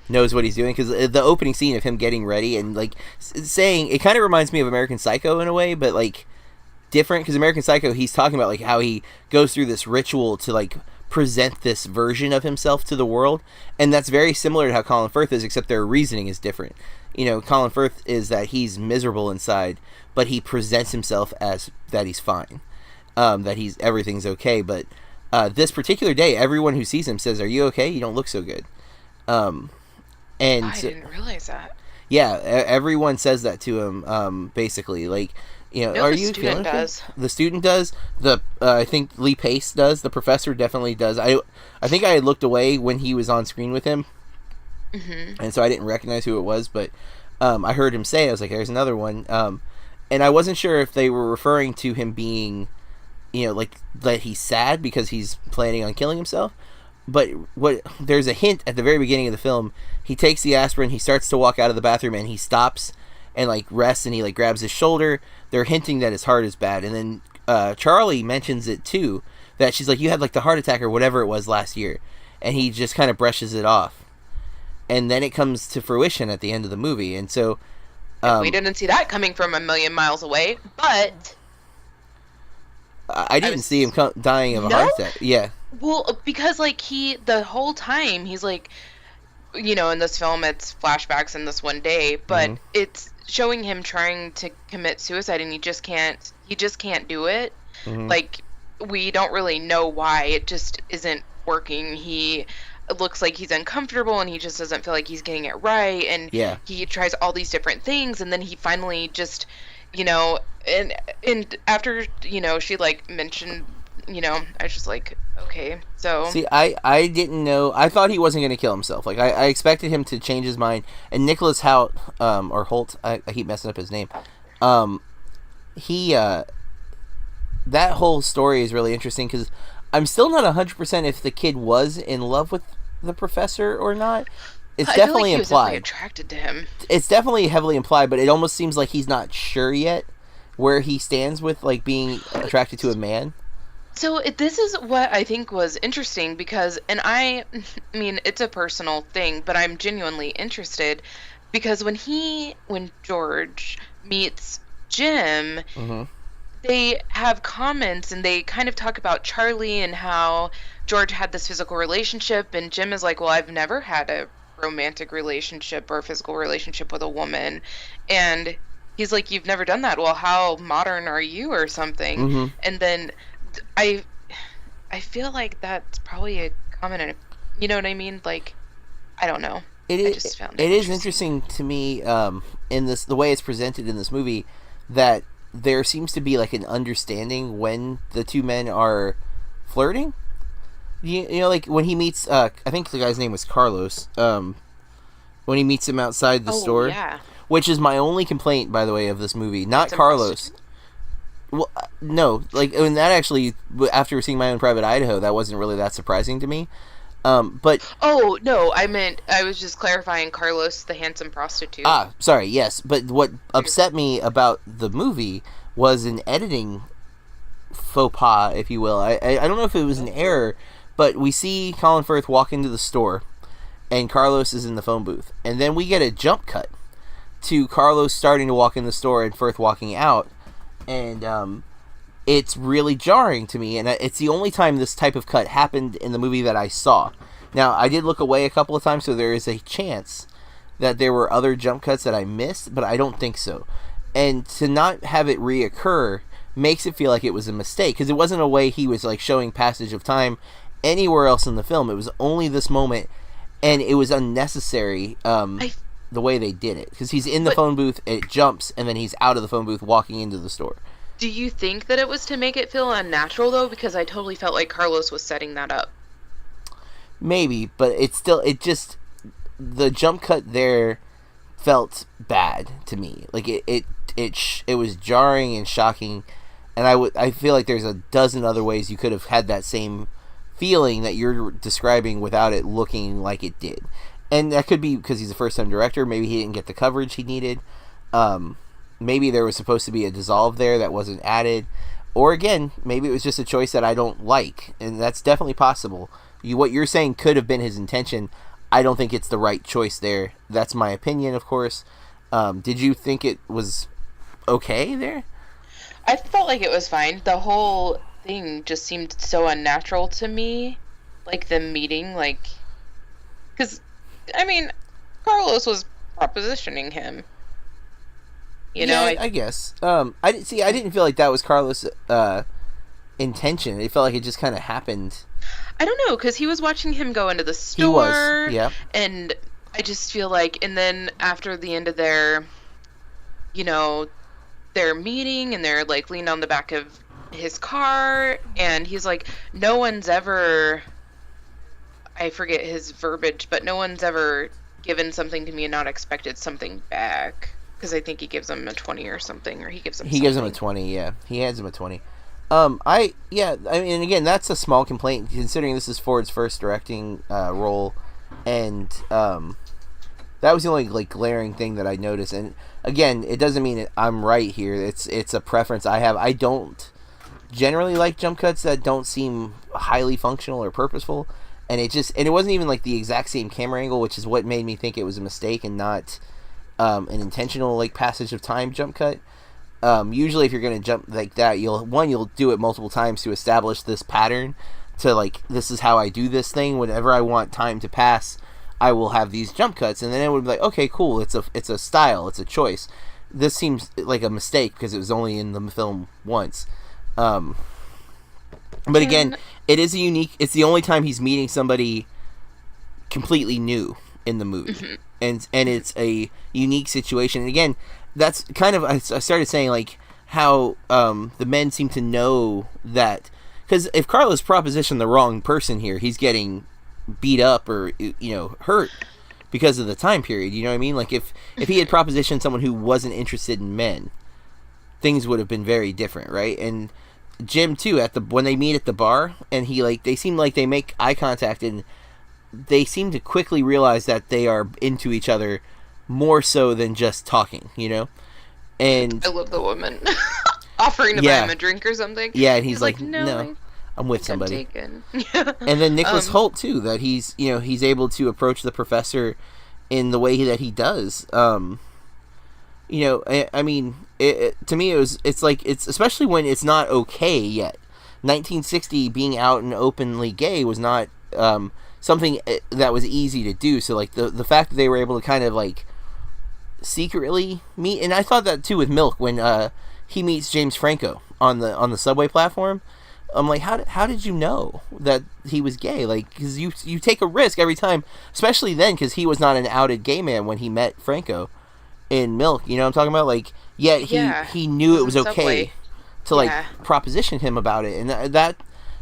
knows what he's doing, because the opening scene of him getting ready and like saying, it kind of reminds me of American Psycho in a way, but like different, because American Psycho, he's talking about like how he goes through this ritual to like present this version of himself to the world, and that's very similar to how Colin Firth is, except their reasoning is different. Colin Firth is that he's miserable inside, but he presents himself as that he's fine, that everything's okay, but this particular day, everyone who sees him says, "Are you okay? You don't look so good." And
I didn't realize that.
Yeah, everyone says that to him, basically. Like, are you feeling okay? The student does. I think Lee Pace does. The professor definitely does. I think I had looked away when he was on screen with him, and so I didn't recognize who it was. But I heard him say, I was like, "There's another one." And I wasn't sure if they were referring to him being like that he's sad because he's planning on killing himself. But there's a hint at the very beginning of the film. He takes the aspirin, he starts to walk out of the bathroom, and he stops and like rests, and he like grabs his shoulder. They're hinting that his heart is bad, and then Charlie mentions it too, that she's like, you had like the heart attack or whatever it was last year, and he just kind of brushes it off, and then it comes to fruition at the end of the movie. And so
we didn't see that coming from a million miles away, but
I didn't see him dying of a heart attack. Yeah.
Well, because like the whole time he's like, in this film it's flashbacks in this one day, but it's showing him trying to commit suicide, and he just can't do it. Like, we don't really know why. It just isn't working. It looks like he's uncomfortable, and he just doesn't feel like he's getting it right, and he tries all these different things, and then he finally just, and after, she like mentioned, I was just like, okay, so...
See, I didn't know. I thought he wasn't going to kill himself. Like, I expected him to change his mind. And Nicholas Hoult, or Holt, I keep messing up his name. That whole story is really interesting, because I'm still not 100% if the kid was in love with the professor or not. It's definitely implied.
Definitely attracted to him.
It's definitely heavily implied, but it almost seems like he's not sure yet where he stands with, like, being attracted to a man.
So this is what I think was interesting, because, and I mean, it's a personal thing, but I'm genuinely interested, because when George meets Jim, they have comments, and they kind of talk about Charlie and how George had this physical relationship, and Jim is like, well, I've never had a romantic relationship or a physical relationship with a woman. And he's like, you've never done that? Well, how modern are you, or something? And then I feel like that's probably a common, you know what I mean? Like, I don't know.
It is interesting to me, in the way it's presented in this movie, that there seems to be like an understanding when the two men are flirting. You know, like when he meets, I think the guy's name was Carlos, when he meets him outside the store.
Yeah.
Which is my only complaint, by the way, of this movie. Not Carlos. Well, no, like, and that actually, after seeing My Own Private Idaho, that wasn't really that surprising to me. But...
Oh, no, I was just clarifying Carlos, the handsome prostitute.
Ah, sorry, yes. But what upset me about the movie was an editing faux pas, if you will. I don't know if it was an error, but we see Colin Firth walk into the store, and Carlos is in the phone booth. And then we get a jump cut to Carlos starting to walk in the store and Firth walking out. And it's really jarring to me, and it's the only time this type of cut happened in the movie that I saw. Now, I did look away a couple of times, so there is a chance that there were other jump cuts that I missed, but I don't think so. And to not have it reoccur makes it feel like it was a mistake, because it wasn't a way he was like showing passage of time anywhere else in the film. It was only this moment, and it was unnecessary. The way they did it, because he's in the phone booth, it jumps, and then he's out of the phone booth walking into the store.
Do you think that it was to make it feel unnatural, though? Because I totally felt like Carlos was setting that up.
Maybe, but the jump cut there felt bad to me. Like it was jarring and shocking, and I feel like there's a dozen other ways you could have had that same feeling that you're describing without it looking like it did. And that could be because he's a first-time director. Maybe he didn't get the coverage he needed. Maybe there was supposed to be a dissolve there that wasn't added. Or again, maybe it was just a choice that I don't like. And that's definitely possible. What you're saying could have been his intention. I don't think it's the right choice there. That's my opinion, of course. Did you think it was okay there?
I felt like it was fine. The whole thing just seemed so unnatural to me. Like the meeting, like... Because... I mean, Carlos was propositioning him. You know,
I guess. I didn't feel like that was Carlos' intention. It felt like it just kind of happened.
I don't know, because he was watching him go into the store.
He was, yeah.
And I just feel like, and then after the end of their meeting, and they're like leaned on the back of his car, and he's like, no one's ever... I forget his verbiage, but no one's ever given something to me and not expected something back. Because I think he gives him a 20 or something, or he gives him
a 20, yeah. He hands him a 20. I mean, again, that's a small complaint considering this is Ford's first directing role, and that was the only like glaring thing that I noticed. And again, it doesn't mean I'm right here. It's a preference I have. I don't generally like jump cuts that don't seem highly functional or purposeful, and it wasn't even like the exact same camera angle, which is what made me think it was a mistake and not an intentional like passage of time jump cut. Usually if you're going to jump like that, you'll do it multiple times to establish this pattern to like, this is how I do this thing. Whenever I want time to pass, I will have these jump cuts, and then it would be like, okay, cool. It's a style. It's a choice. This seems like a mistake because it was only in the film once. But again, it's the only time he's meeting somebody completely new in the movie. Mm-hmm. And it's a unique situation. And again, that's kind of, I started saying like how the men seem to know that, because if Carlos propositioned the wrong person here, he's getting beat up or hurt because of the time period. You know what I mean? Like if he had propositioned someone who wasn't interested in men, things would have been very different, right? And Jim too, when they meet at the bar, and they seem like they make eye contact, and they seem to quickly realize that they are into each other more so than just talking, And
I love the woman offering to buy him a drink or something.
Yeah, and he's like, no, I'm with somebody. And then Nicholas Hoult too, that he's able to approach the professor in the way that he does. I mean, to me it's especially when it's not okay yet. 1960 being out and openly gay was not something that was easy to do. So like the fact that they were able to kind of like secretly meet, and I thought that too with Milk when he meets James Franco on the subway platform. I'm like, how did you know that he was gay? Like, because you take a risk every time, especially then, because he was not an outed gay man when he met Franco in Milk. You know what I'm talking about? Like, yet he knew it was okay to like proposition him about it, and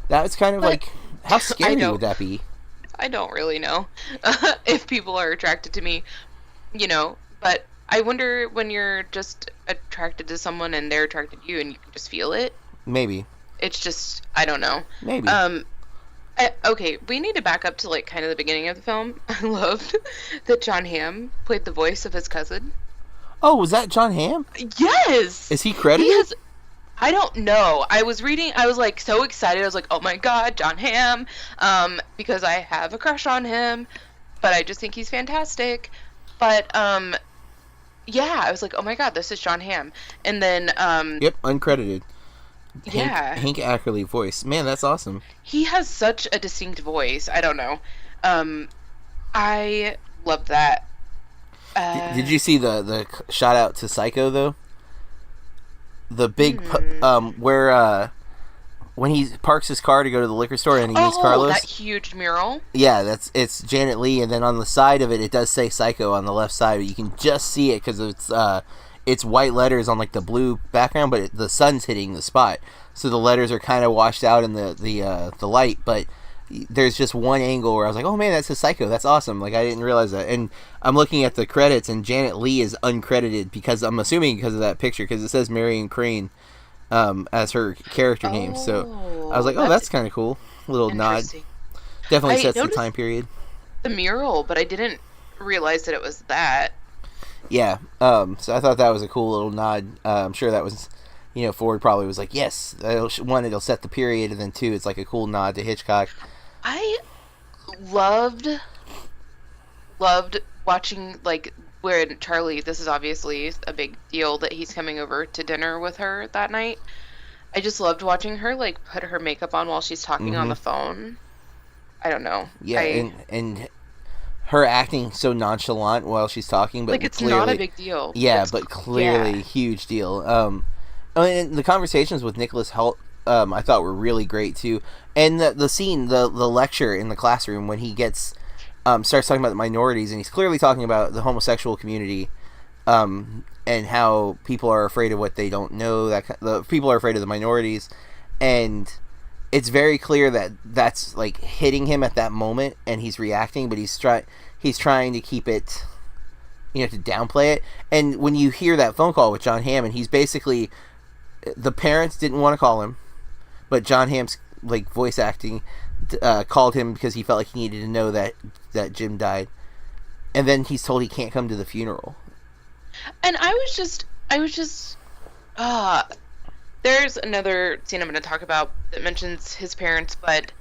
that's kind of like, how scary would that be?
I don't really know if people are attracted to me, but I wonder when you're just attracted to someone and they're attracted to you and you can just feel it.
Maybe.
It's just, I don't know.
Maybe.
Okay, we need to back up to like kind of the beginning of the film. I loved that John Hamm played the voice of his cousin.
Oh, was that John Hamm?
Yes!
Is he credited?
I don't know. I was reading, I was like so excited. I was like, oh my god, John Hamm. Because I have a crush on him, but I just think he's fantastic. But, yeah, I was like, oh my god, this is John Hamm. And then,
Yep, uncredited.
Hank
Ackerley voice. Man, that's awesome.
He has such a distinct voice. I don't know. I love that.
Did you see the shout out to Psycho though? The big where when he parks his car to go to the liquor store and he meets Carlos.
That huge mural.
Yeah, it's Janet Leigh, and then on the side of it does say Psycho on the left side, but you can just see it because it's white letters on like the blue background, but the sun's hitting the spot, so the letters are kind of washed out in the light. But there's just one angle where I was like, oh man, that's a Psycho. That's awesome. Like I didn't realize that. And I'm looking at the credits, and Janet Leigh is uncredited because I'm assuming because of that picture, because it says Marion Crane as her character name. So I was like, oh, that's kind of cool. A little nod. Definitely sets the time period.
The mural, but I didn't realize that it was that.
Yeah, so I thought that was a cool little nod. I'm sure that was, Ford probably was like, yes, one, it'll set the period, and then two, it's like a cool nod to Hitchcock.
I loved watching, like, when Charlie, this is obviously a big deal that he's coming over to dinner with her that night. I just loved watching her, like, put her makeup on while she's talking on the phone. I don't know.
Yeah, and her acting so nonchalant while she's talking, but
like it's
clearly,
not a big deal.
Yeah, but clearly huge deal. And the conversations with Nicholas Hoult, I thought were really great too. And the scene, the lecture in the classroom when he gets starts talking about the minorities, and he's clearly talking about the homosexual community, and how people are afraid of what they don't know. The people are afraid of the minorities, and it's very clear that that's like hitting him at that moment, and he's reacting, but he's trying to keep it, to downplay it. And when you hear that phone call with John Hamm, and he's basically, the parents didn't want to call him, but John Hamm's like voice acting called him because he felt like he needed to know that Jim died, and then he's told he can't come to the funeral.
And I was just there's another scene I'm going to talk about that mentions his parents, but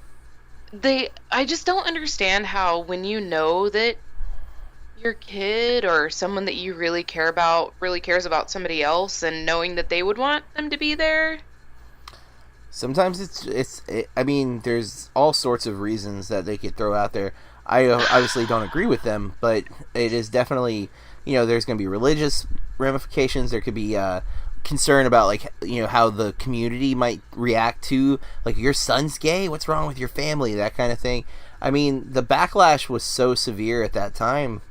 I just don't understand how, when you know that your kid or someone that you really care about really cares about somebody else, and knowing that they would want them to be there.
Sometimes I mean, there's all sorts of reasons that they could throw out there. I obviously don't agree with them, but it is definitely, there's going to be religious ramifications. There could be concern about, like, how the community might react to, like, your son's gay, what's wrong with your family, that kind of thing. I mean, the backlash was so severe at that time.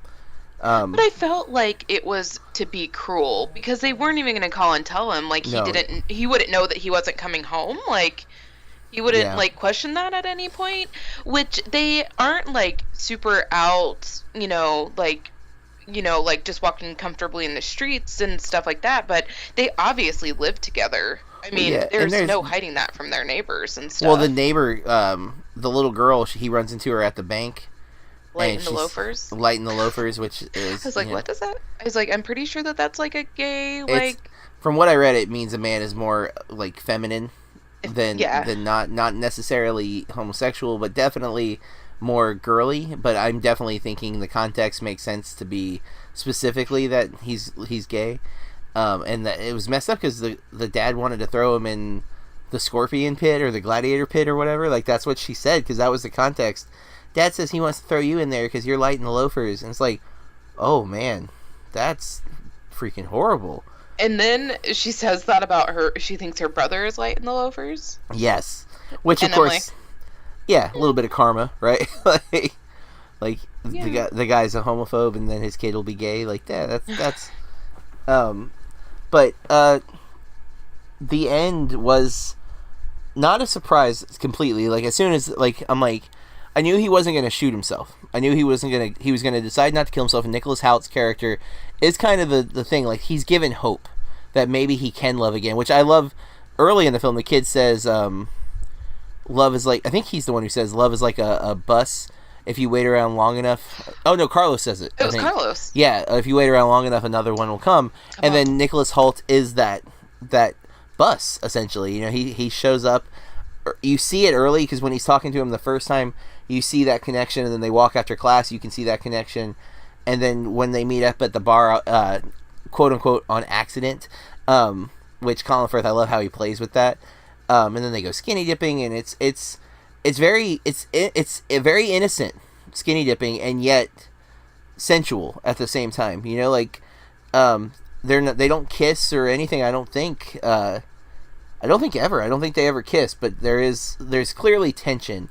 But I felt like it was to be cruel, because they weren't even going to call and tell him, like, he wouldn't know that he wasn't coming home, like, he wouldn't like question that at any point, which they aren't like super out, like just walking comfortably in the streets and stuff like that, but they obviously live together. I mean, there's no hiding that from their neighbors and stuff.
Well, the neighbor, the little girl, he runs into her at the bank.
Light in the loafers,
which is...
I was like, what does that... I was like, I'm pretty sure that's like a gay, like...
From what I read, it means a man is more, like, feminine than not necessarily homosexual, but definitely more girly. But I'm definitely thinking the context makes sense to be specifically that he's gay. And that it was messed up because the dad wanted to throw him in the scorpion pit or the gladiator pit or whatever. Like, that's what she said, because that was the context. Dad says he wants to throw you in there because you're light in the loafers. And it's like, oh, man, that's freaking horrible.
And then she says that about she thinks her brother is light in the loafers.
Yes. Which, of course, a little bit of karma, right? the guy's a homophobe and then his kid will be gay. Like, that's but the end was not a surprise completely. Like, as soon as, like, I'm like, I knew he wasn't going to shoot himself. I knew he was going to decide not to kill himself. And Nicholas Hoult's character is kind of the thing. Like, he's given hope that maybe he can love again, which I love. Early in the film, the kid says, love is like, I think he's the one who says, love is like a bus. If you wait around long enough. Oh, no, Carlos says it.
It was Carlos.
Yeah, if you wait around long enough, another one will come. Then Nicholas Hoult is that bus, essentially. He shows up. You see it early, because when he's talking to him the first time, you see that connection, and then they walk after class, you can see that connection. And then when they meet up at the bar, quote-unquote, on accident, which Colin Firth, I love how he plays with that. And then they go skinny dipping, and it's very innocent skinny dipping, and yet sensual at the same time. They don't kiss or anything. I don't think ever. I don't think they ever kiss, but there's clearly tension,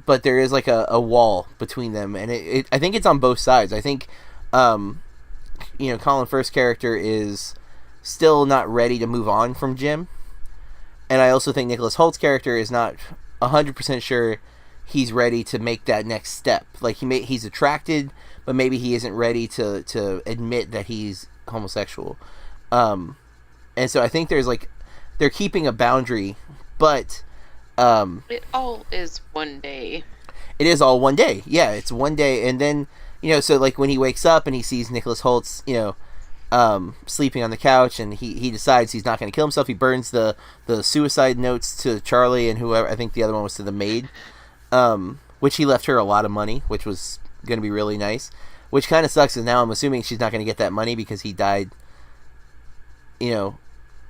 but there is like a wall between them, and I think it's on both sides. I think Colin Firth's character is still not ready to move on from Jim, and I also think Nicholas Hoult's character is not 100% sure he's ready to make that next step. Like, he's attracted, but maybe he isn't ready to admit that he's homosexual. And so I think there's like, they're keeping a boundary, but
it all is one day.
It is all one day. Yeah, it's one day, and then so like when he wakes up and he sees Nicholas Hoult's sleeping on the couch, and he decides he's not going to kill himself. He burns the suicide notes to Charlie and whoever. I think the other one was to the maid, which he left her a lot of money, which was going to be really nice. Which kind of sucks, because now I'm assuming she's not going to get that money because he died,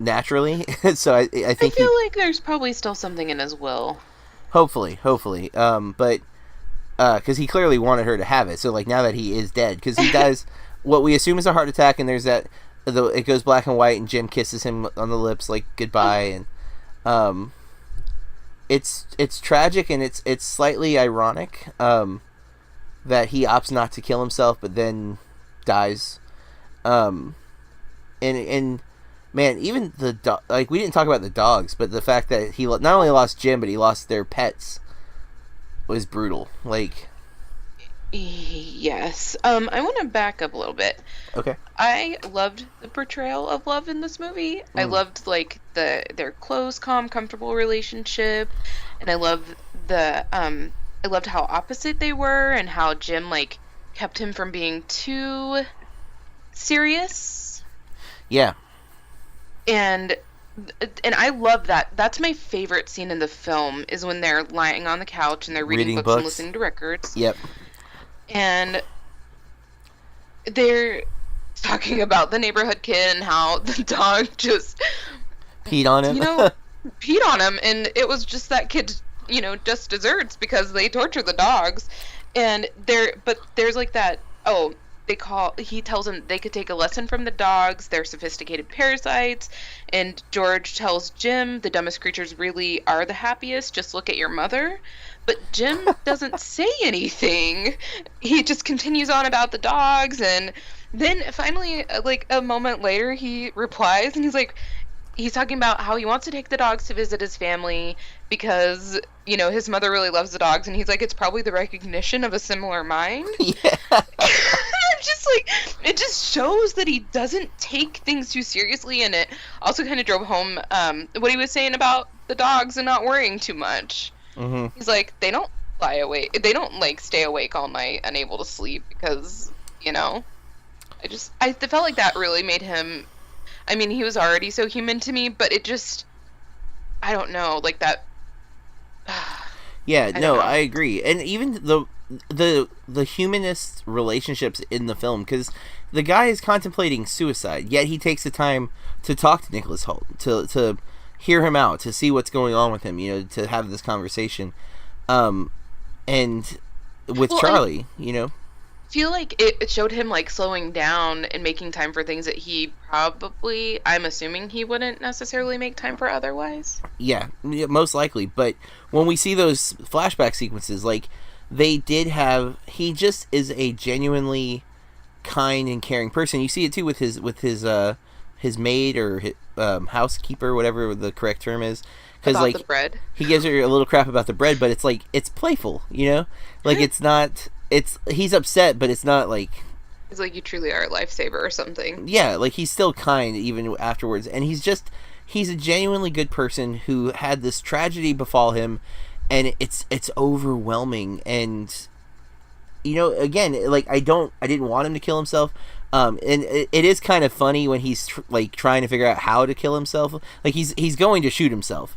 naturally. So I think
I feel like there's probably still something in his will. Hopefully.
But because he clearly wanted her to have it. So like, now that he is dead, because he dies what we assume is a heart attack, and there's that it goes black and white, and Jim kisses him on the lips like goodbye, and it's tragic, and it's slightly ironic that he opts not to kill himself but then dies. And man, even the like, we didn't talk about the dogs, but the fact that he not only lost Jim, but he lost their pets was brutal. Like,
Yes. I want to back up a little bit.
Okay.
I loved the portrayal of love in this movie. I loved like their close, calm, comfortable relationship, and I loved how opposite they were and how Jim like kept him from being too serious.
Yeah.
And I love that. That's my favorite scene in the film is when they're lying on the couch and they're reading books and listening to records.
Yep.
And they're talking about the neighborhood kid and how the dog just
peed on him.
Peed on him, and it was just that kid, just desserts because they torture the dogs. And there's like that. Oh, he tells them they could take a lesson from the dogs. They're sophisticated parasites. And George tells Jim the dumbest creatures really are the happiest. Just look at your mother. But Jim doesn't say anything. He just continues on about the dogs. And then finally, like a moment later, he replies and he's talking about how he wants to take the dogs to visit his family because, his mother really loves the dogs. And he's like, it's probably the recognition of a similar mind.
Yeah.
Just it just shows that he doesn't take things too seriously. And it also kind of drove home what he was saying about the dogs and not worrying too much.
Mm-hmm.
He's like, they don't lie awake. They don't stay awake all night unable to sleep because, I felt like that really made him. I mean, he was already so human to me, but it just, I don't know, like that.
Yeah, I agree, and even the humanist relationships in the film, because the guy is contemplating suicide, yet he takes the time to talk to Nicholas Hoult, to hear him out, to see what's going on with him, to have this conversation, and with Charlie,
I feel like it showed him slowing down and making time for things that he probably, I'm assuming he wouldn't necessarily make time for otherwise.
Yeah, most likely. But when we see those flashback sequences, they did have, he just is a genuinely kind and caring person. You see it too with his maid or his, housekeeper, whatever the correct term is. Because
the bread.
He gives her a little crap about the bread, but it's playful, it's not. He's upset, but it's not like...
It's like, you truly are a lifesaver or something.
Yeah, he's still kind even afterwards. And he's a genuinely good person who had this tragedy befall him, and it's overwhelming. And, again, I didn't want him to kill himself. And it is kind of funny when he's, trying to figure out how to kill himself. He's going to shoot himself.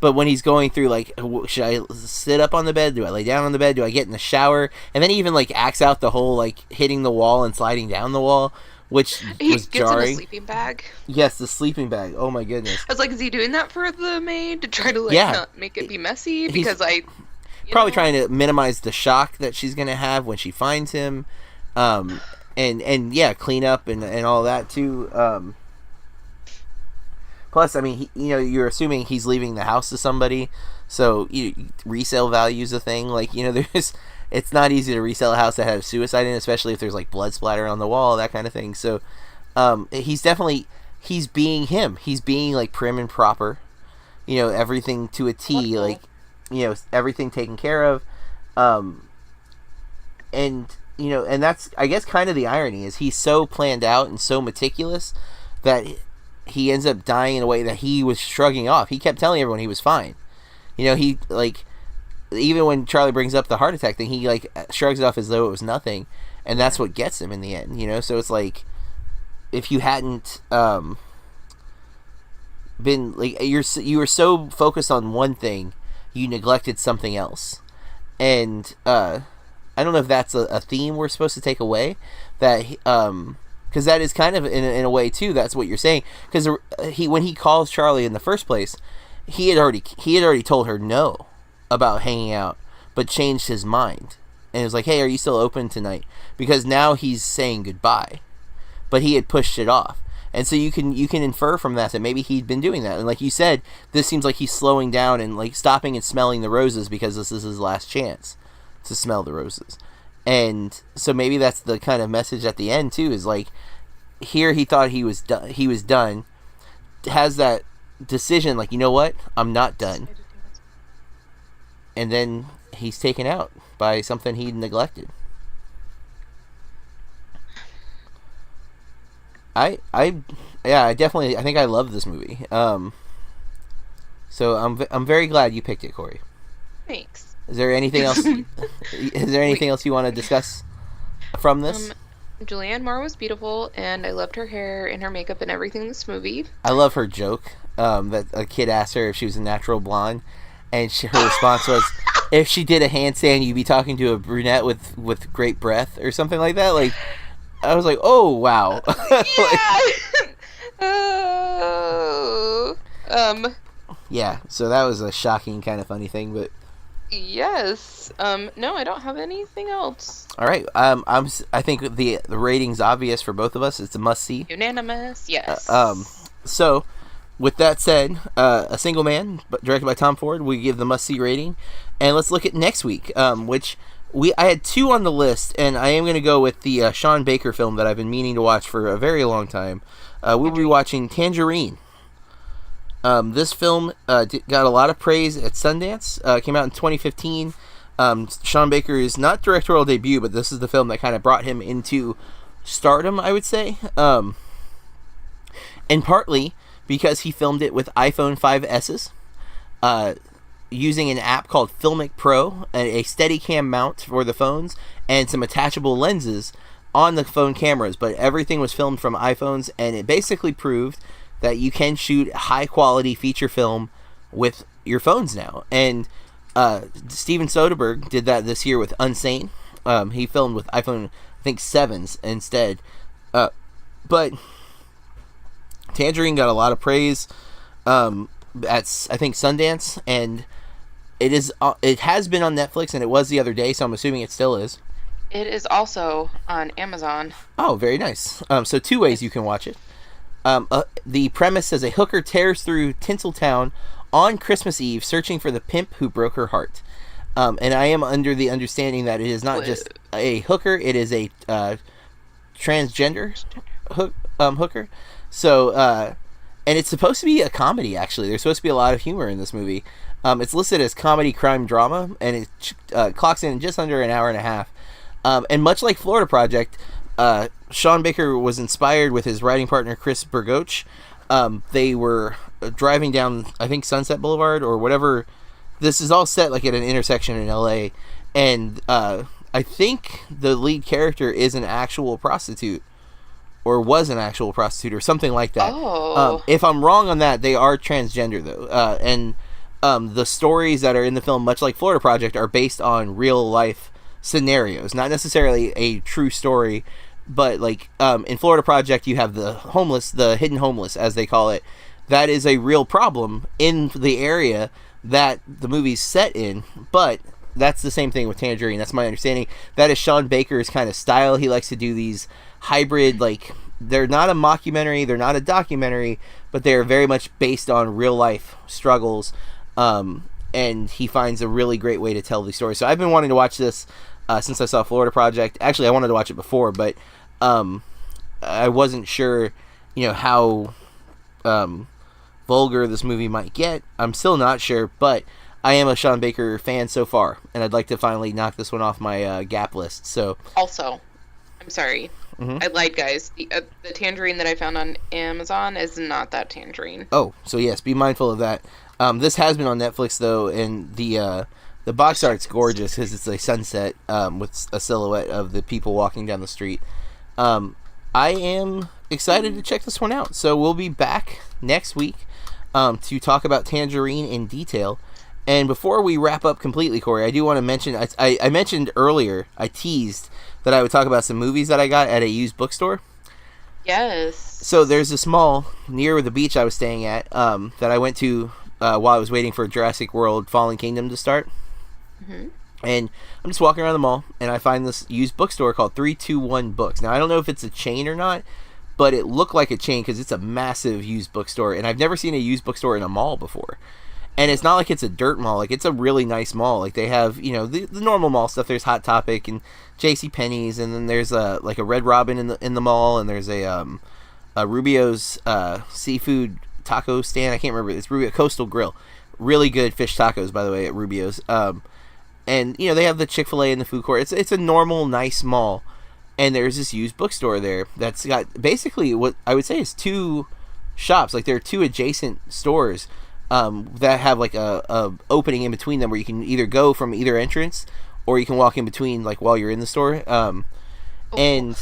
But when he's going through, should I sit up on the bed? Do I lay down on the bed? Do I get in the shower? And then he even, acts out the whole, hitting the wall and sliding down the wall, which was jarring.
He gets in a sleeping bag.
Yes, the sleeping bag. Oh, my goodness.
I was like, is he doing that for the maid? To try to, not make it be messy? Because
probably trying to minimize the shock that she's going to have when she finds him. And yeah, clean up and all that, too. Plus, I mean, you're assuming he's leaving the house to somebody, so resale value is a thing. It's not easy to resell a house that has suicide in it, especially if there's blood splatter on the wall, that kind of thing. So, he's being him. He's being prim and proper, everything to a T, everything taken care of, and that's, I guess, kind of the irony is he's so planned out and so meticulous that he ends up dying in a way that he was shrugging off. He kept telling everyone he was fine. He, even when Charlie brings up the heart attack thing, he, shrugs it off as though it was nothing. And that's what gets him in the end, So it's if you hadn't, been, you were so focused on one thing, you neglected something else. And, I don't know if that's a theme we're supposed to take away. That, because that is kind of, in a way, too, that's what you're saying. Because when he calls Charlie in the first place, he had already told her no about hanging out, but changed his mind. And it was like, hey, are you still open tonight? Because now he's saying goodbye. But he had pushed it off. And so you can infer from that maybe he'd been doing that. And like you said, this seems like he's slowing down and stopping and smelling the roses because this is his last chance to smell the roses. And so maybe that's the kind of message at the end too, is here he thought he was done, has that decision, you know what, I'm not done, and then he's taken out by something he neglected. I definitely, I think I love this movie. So I'm very glad you picked it, Corey.
Thanks.
Is there anything else? Is there anything else you want to discuss from this?
Julianne Moore was beautiful, and I loved her hair and her makeup and everything in this movie.
I love her joke. That a kid asked her if she was a natural blonde, and her response was, "If she did a handstand, you'd be talking to a brunette with great breath," or something like that. Like, I was like, "Oh wow."
Yeah.
Yeah. So that was a shocking, kind of funny thing, but.
Yes. No, I don't have anything else.
All right. I think the rating's obvious for both of us. It's a must see.
Unanimous. Yes.
So, with that said, A Single Man, directed by Tom Ford, we give the must see rating, and let's look at next week. Which I had 2 on the list, and I am going to go with the Sean Baker film that I've been meaning to watch for a very long time. We'll be watching Tangerine. This film got a lot of praise at Sundance. Came out in 2015. Sean Baker's not directorial debut, but this is the film that kind of brought him into stardom, I would say. And partly because he filmed it with iPhone 5S's, using an app called Filmic Pro, a Steadicam mount for the phones, and some attachable lenses on the phone cameras. But everything was filmed from iPhones, and it basically proved that you can shoot high quality feature film with your phones now. And Steven Soderbergh did that this year with Unsane. He filmed with iPhone, I think, 7s instead. But Tangerine got a lot of praise at, I think, Sundance, and it has been on Netflix, and it was the other day, so I'm assuming it still is.
It is also on Amazon.
Oh, very nice. So 2 ways you can watch it. The premise says a hooker tears through Tinseltown on Christmas Eve, searching for the pimp who broke her heart. And I am under the understanding that it is not just a hooker; it is a transgender hooker. So, and it's supposed to be a comedy. Actually, there's supposed to be a lot of humor in this movie. It's listed as comedy, crime, drama, and it clocks in just under an hour and a half. And much like Florida Project, Sean Baker was inspired with his writing partner Chris Burgoch. They were driving down, I think, Sunset Boulevard or whatever. This is all set like at an intersection in LA, and I think the lead character is an actual prostitute, or was an actual prostitute, or something like that.
Oh.
If I'm wrong on that, they are transgender though, and the stories that are in the film, much like Florida Project, are based on real life scenarios, not necessarily a true story. But like in Florida Project, you have the homeless, the hidden homeless, as they call it. That is a real problem in the area that the movie's set in. But that's the same thing with Tangerine. That's my understanding. That is Sean Baker's kind of style. He likes to do these hybrid, like, they're not a mockumentary, they're not a documentary, but they're very much based on real life struggles. And he finds a really great way to tell these stories. So I've been wanting to watch this since I saw Florida Project. Actually, I wanted to watch it before, but I wasn't sure, how vulgar this movie might get. I'm still not sure, but I am a Sean Baker fan so far, and I'd like to finally knock this one off my gap list. So,
also, I'm sorry, I lied, guys. The Tangerine that I found on Amazon is not that Tangerine.
Oh, so yes, be mindful of that. This has been on Netflix though, and the box art's gorgeous because it's a sunset with a silhouette of the people walking down the street. I am excited to check this one out. So we'll be back next week to talk about Tangerine in detail. And before we wrap up completely, Corey, I do want to mention, I mentioned earlier, I teased that I would talk about some movies that I got at a used bookstore.
Yes.
So there's this mall near the beach I was staying at that I went to while I was waiting for Jurassic World Fallen Kingdom to start. Mm-hmm. And I'm just walking around the mall, and I find this used bookstore called 321 Books. Now, I don't know if it's a chain or not, but it looked like a chain because it's a massive used bookstore, and I've never seen a used bookstore in a mall before. And it's not like it's a dirt mall. Like, it's a really nice mall. Like, they have, the normal mall stuff. There's Hot Topic and JCPenney's, and then there's a Red Robin in the mall, and there's a Rubio's seafood taco stand. I can't remember. It's Rubio Coastal Grill. Really good fish tacos, by the way, at Rubio's. And they have the Chick-fil-A in the food court. It's a normal, nice mall. and there's this used bookstore there that's got basically what I would say is two shops. Like there are two adjacent stores that have like a opening in between them where you can either go from either entrance or you can walk in between like while you're in the store. And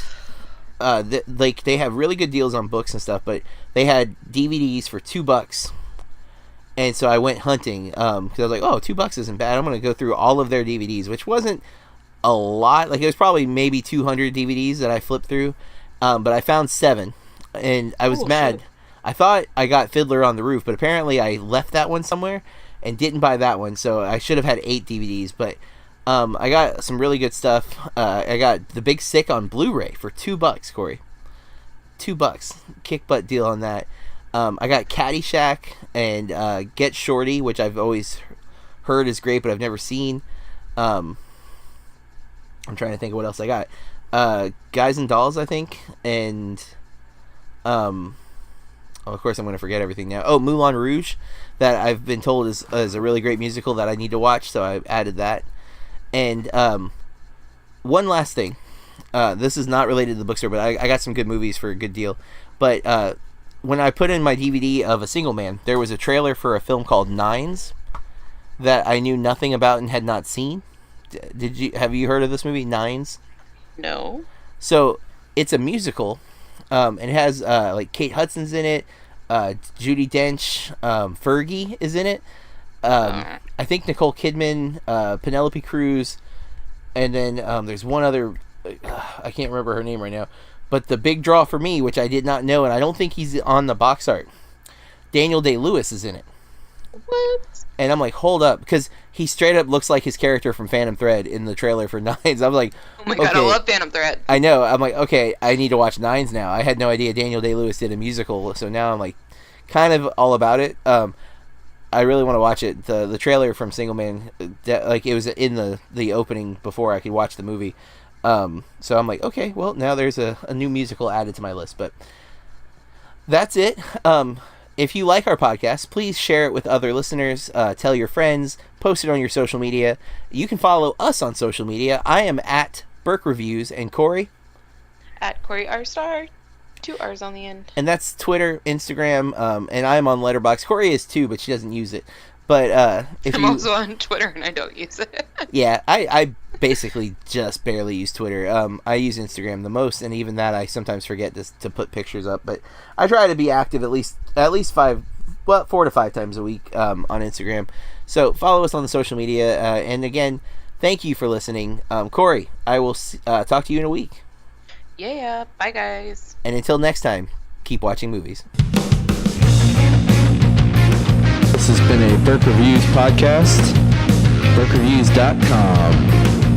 like they have really good deals on books and stuff, but they had DVDs for $2. And so I went hunting because I was like, oh, $2 isn't bad. I'm going to go through all of their DVDs, which wasn't a lot. Like it was probably maybe 200 DVDs that I flipped through, but I found 7, and I was mad. Shit. I thought I got Fiddler on the Roof, but apparently I left that one somewhere and didn't buy that one, so I should have had 8 DVDs. But I got some really good stuff. I got The Big Sick on Blu-ray for $2, Corey. $2, kick butt deal on that. I got Caddyshack and Get Shorty, which I've always heard is great, but I've never seen. I'm trying to think of what else I got. Guys and Dolls, I think, and of course I'm going to forget everything now. Oh, Moulin Rouge, that I've been told is a really great musical that I need to watch, so I added that. And one last thing. This is not related to the bookstore, but I got some good movies for a good deal. But when I put in my DVD of A Single Man, there was a trailer for a film called Nines that I knew nothing about and had not seen. Have you heard of this movie, Nines?
No.
So it's a musical. It has like Kate Hudson's in it, Judi Dench, Fergie is in it. I think Nicole Kidman, Penelope Cruz, and then there's one other. I can't remember her name right now. But the big draw for me, which I did not know, and I don't think he's on the box art, Daniel Day-Lewis is in it.
What?
And I'm like, hold up, because he straight up looks like his character from Phantom Thread in the trailer for Nines. I'm like,
oh my god, I love Phantom Thread.
I know. I'm like, okay, I need to watch Nines now. I had no idea Daniel Day-Lewis did a musical, so now I'm like, kind of all about it. I really want to watch it. The trailer from Single Man, like it was in the opening before I could watch the movie. So I'm like, okay, well, now there's a new musical added to my list. But that's it. If you like our podcast, please share it with other listeners. Tell your friends. Post it on your social media. You can follow us on social media. I am at Burke Reviews, and Corey?
At Corey R. Star. 2 R's on the end.
And that's Twitter, Instagram, and I'm on Letterboxd. Corey is too, but she doesn't use it. But
I'm also on Twitter, and I don't use it.
Yeah, I basically just barely use Twitter. I use Instagram the most, and even that I sometimes forget to put pictures up. But I try to be active at least 4 to 5 times a week on Instagram. So follow us on the social media. And again, thank you for listening. Corey, I will talk to you in a week.
Yeah, bye guys.
And until next time, keep watching movies. This has been a Burke Reviews podcast. BurkeReviews.com.